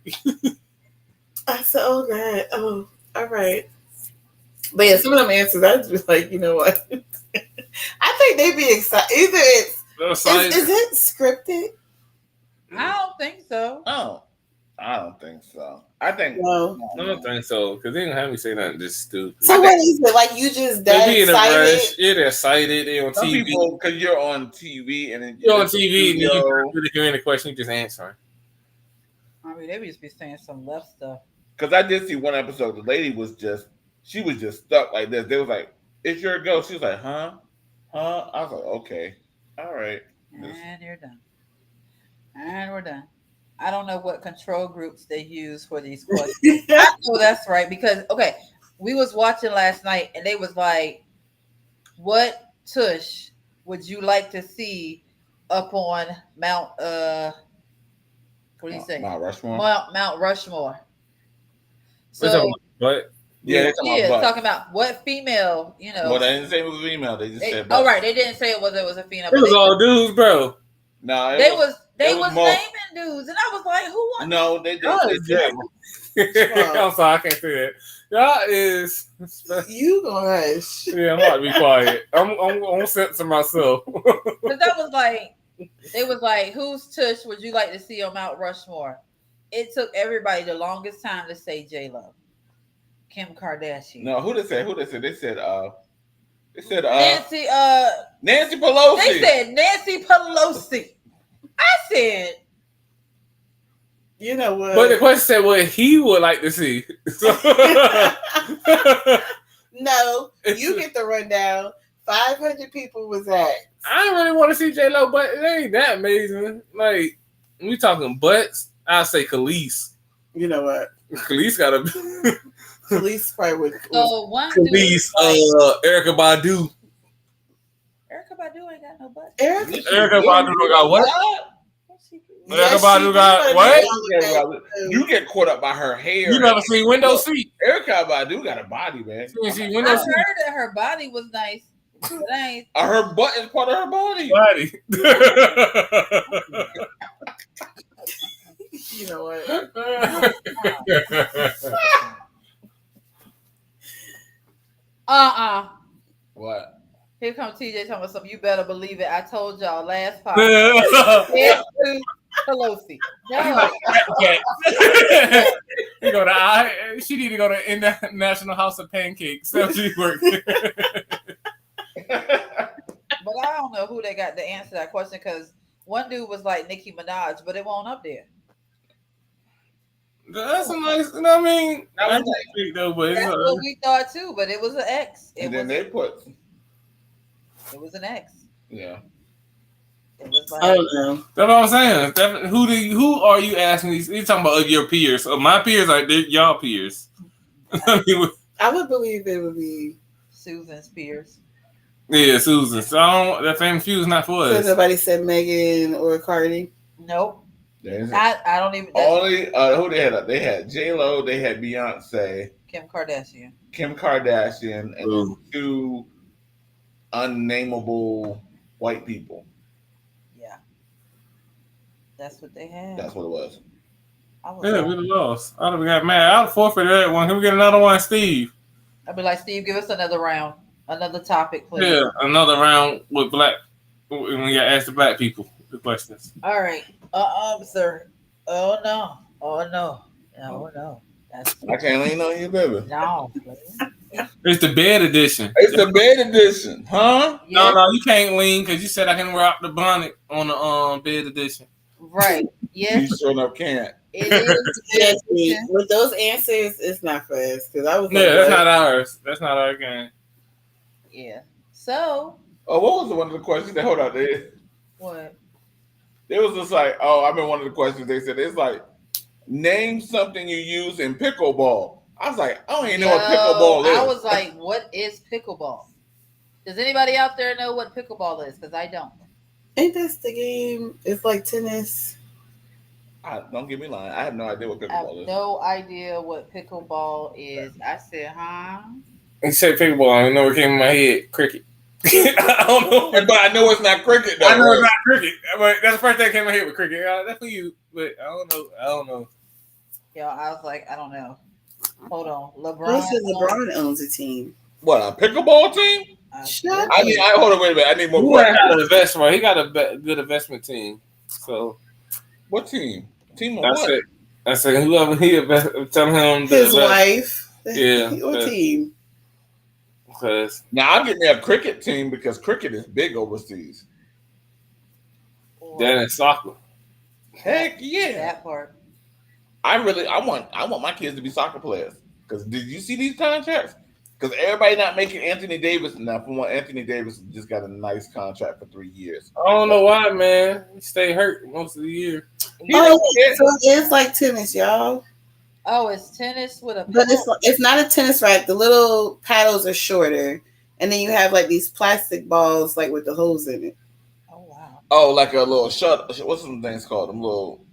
I said, "Oh God, oh, all right." But yeah, some of them answers, I just be like, you know what? I think they be excited. Either is it scripted? I don't think so. Oh, I don't think so. I think No. I don't think so, because they didn't have me say nothing just stupid. So what is it? Like you just They that be in a excited? rush. Yeah, they're excited. They're on some TV. people, because you're on TV and then You're on TV and you really hearing the question, you just answer. I mean, they just be saying some left stuff. Because I did see one episode. The lady was just stuck like this. They was like, "It's your go." She was like, "Huh? Huh?" I was like, "Okay, all right." And you're done. And we're done. I don't know what control groups they use for these questions. I know that's right because we was watching last night and they was like, "What tush would you like to see up on Mount? What do you say? Mount Rushmore. Mount Rushmore." So What? Yeah, they're talking about butt. talking about what female, Well, they didn't say it was a female. They just said butt. Oh, right. They didn't say it was a female. It was all dudes, bro. No, they was more- naming dudes, and I was like, who? No, they did. Oh, Yeah. I'm sorry, I can't say that. Y'all is. You gonna hush. Yeah, I'm about to be quiet. I'm censor myself. Because that was like, it was like, whose tush would you like to see on Mount Rushmore? It took everybody the longest time to say J-Lo. Kim Kardashian. No, who they said? They said Nancy Pelosi. They said Nancy Pelosi. I said, You know what? But the question said what he would like to see. No, you get the rundown. 500 people was at. I don't really want to see J-Lo, but it ain't that amazing. Like, we talking butts, I'll say Khalees. You know what? Khalees got a Police probably would. so one Khalees, Erykah Badu. Erykah Badu ain't got no butt. Erykah Badu got what? Yes, Erykah Badu she got did. what? You get caught up by her hair. You never seen Window Seat. Erykah Badu got a body, man. You see I Window heard Seat. that her body was nice, but I ain't. Her butt is part of her body. Body. You know what? What? Here comes TJ talking about something. You better believe it. I told y'all last podcast. Pelosi. No. You go to she need to go to International House of Pancakes. That's she works. But I don't know who they got to answer that question because one dude was like Nicki Minaj, but it won't up there. That's a nice, you know what I mean? That was big though, but That's what we thought too, but it was an X. And then they put. It was an X. Yeah. It was like, I don't know. That's what I'm saying. Who are you asking these? You're talking about your peers. My peers are y'all peers. I would believe it would be Susan Spears. Yeah, Susan. So that famous feud is not for So us. nobody said Megan or Cardi. Nope. There's I don't even. only who they had. They had J-Lo. They had Beyonce, Kim Kardashian. and then two unnameable white people. Yeah. That's what they had. That's what it was. I was Yeah, we lost. I'd have got mad. I'd forfeit that one. Can we get another one, Steve? I'd be like, Steve, give us another round. Another topic, please. Yeah, another round with black. When we got asked the black people the questions. All right. Sir. Oh, no. Oh, no. Oh, no. I can't lean on you, baby. No. It's the bed edition. It's the bed edition, huh? Yeah. No, you can't lean because you said I can rock the bonnet on the bed edition. Right. Yes. You sure enough can't. It is. Yes, with those answers, it's not for us because I was. Yeah, that's not ours. That's not our game. Yeah. So. Oh, what was one of the questions? Hold on, What? it was just like, I mean, one of the questions they said it's like, name something you use in pickleball. I was like, I don't even know what pickleball is. I was like, what is pickleball? Does anybody out there know what pickleball is? Because I don't. Ain't this the game? It's like tennis. Don't get me lying. I have no idea what I have pickleball is. no idea what pickleball is. I said, huh? You said pickleball. I know what came in my head. Cricket. I don't know. But I know it's not cricket, though. I know it's not cricket. But that's the first thing that came in my head with cricket. That's for you. But I don't know. Yo, I was like, I don't know. Hold on. LeBron owns a team. What, a pickleball team? Shut Hold on, wait a minute. I need more questions. Got an investment. He got a good investment team. So What team? Team of that's what? it. I said whoever he tell him his wife. Yeah. What team? Because Now I'm getting a cricket team because cricket is big overseas. that is soccer. Heck yeah! That part. I want my kids to be soccer players. Because did you see these contracts? Because everybody not making Anthony Davis enough. From what Anthony Davis just got a nice contract for 3 years. I don't know why, man. He stay hurt most of the year. So it's like tennis, y'all. Oh, it's tennis with a But it's not a tennis racket. The little paddles are shorter, and then you have like these plastic balls, like with the holes in it. Oh wow. Oh, like a little what's some things called? Them little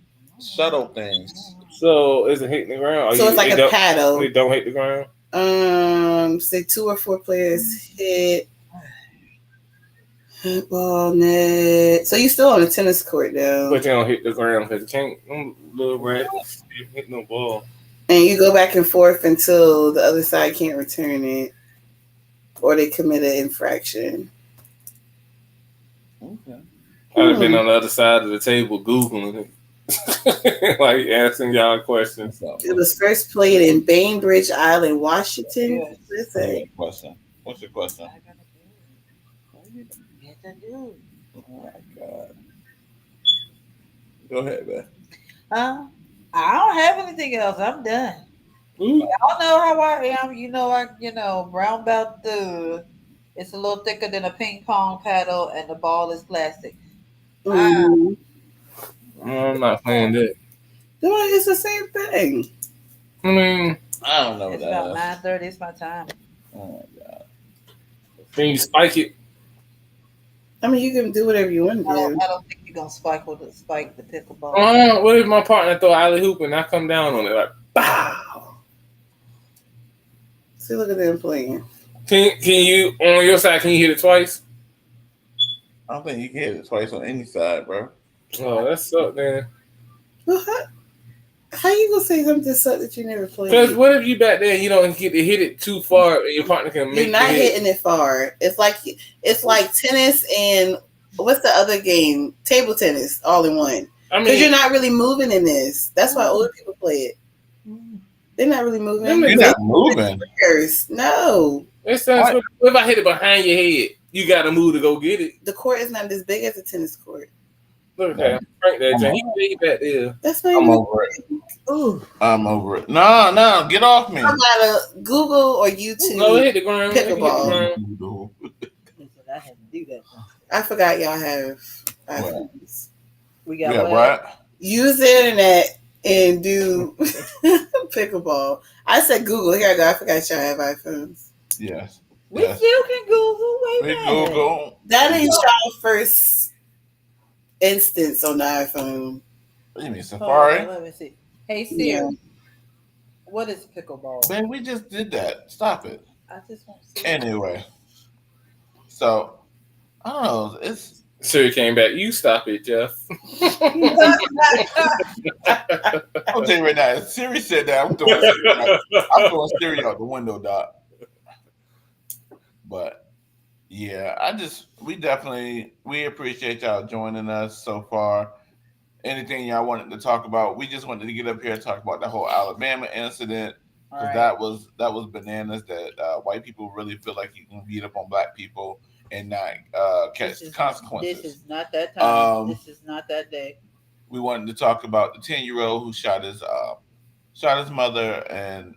shuttle things. So is it hitting the ground? So it's like a paddle. It don't hit the ground. Say 2 or 4 players hit ball net. So you still on the tennis court though, But you don't hit the ground because you can't. Them little rats hit no ball. and you go back and forth until the other side can't return it, or they commit an infraction. Okay. I'd have been on the other side of the table Googling it. Like asking y'all questions. It was first played in Bainbridge Island, Washington. Yes. What's your question? What's your question? I gotta do it. Get to do. Oh my God. Go ahead, man. I don't have anything else. I'm done. Ooh. Y'all know how I am. Brown belt the. It's a little thicker than a ping pong paddle, and the ball is plastic. Mhm. I'm not playing that. It's the same thing. I mean, I don't know what It's about that is. 9:30. It's my time. Oh my God. can you spike it? I mean, you can do whatever you want to I do. don't think you're gonna spike the pickleball. What if my partner throw alley hoop and I come down on it like bow? See, look at them playing. Can you on your side? Can you hit it twice? I don't think you can hit it twice on any side, bro. Oh, that sucked, man. Well, how you gonna say something suck that you never played? Because what if you back there and you don't get to hit it too far and your partner can make You're not the hit? hitting it far. It's like tennis and what's the other game? Table tennis, all in one. I Because mean, you're not really moving in this. That's why older people play it. They're not really moving. You're not moving. No, it's what if I hit it behind your head? You got to move to go get it. the court is not as big as a tennis court. Look at that. Frank that Jay. He back there. That's not I'm even. over it. Ooh. I'm over it. No, get off me. I gotta Google or YouTube. No, it hit the ground. Pickleball. I had to do that. I forgot y'all have iPhones. We Yeah, got right. Use the internet and do pickleball. I said Google. Here I go. I forgot y'all have iPhones. Yes. We Yes. still can Google. Wait a We minute. Google. That ain't y'all first instance on the iPhone. What do you mean, Hold Safari? on, let me see. Hey Siri, Yeah. what is pickleball? Man, we just did that. Stop it. I just want to see. Anyway, so I don't know. It's Siri came back. You stop it, Jeff. I'll tell you right now. If Siri said that, I'm throwing Siri out the window, Doc. But yeah, we appreciate y'all joining us so far. Anything y'all wanted to talk about? We just wanted to get up here and talk about the whole Alabama incident because that was bananas. That white people really feel like you can beat up on black people and not catch the consequences. This is not that time. This is not that day. We wanted to talk about the 10-year-old who shot his mother and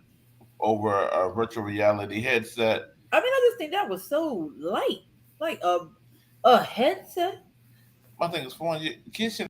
over a virtual reality headset. I mean, I just think that was so light, like a headset. My thing is, for one, kids should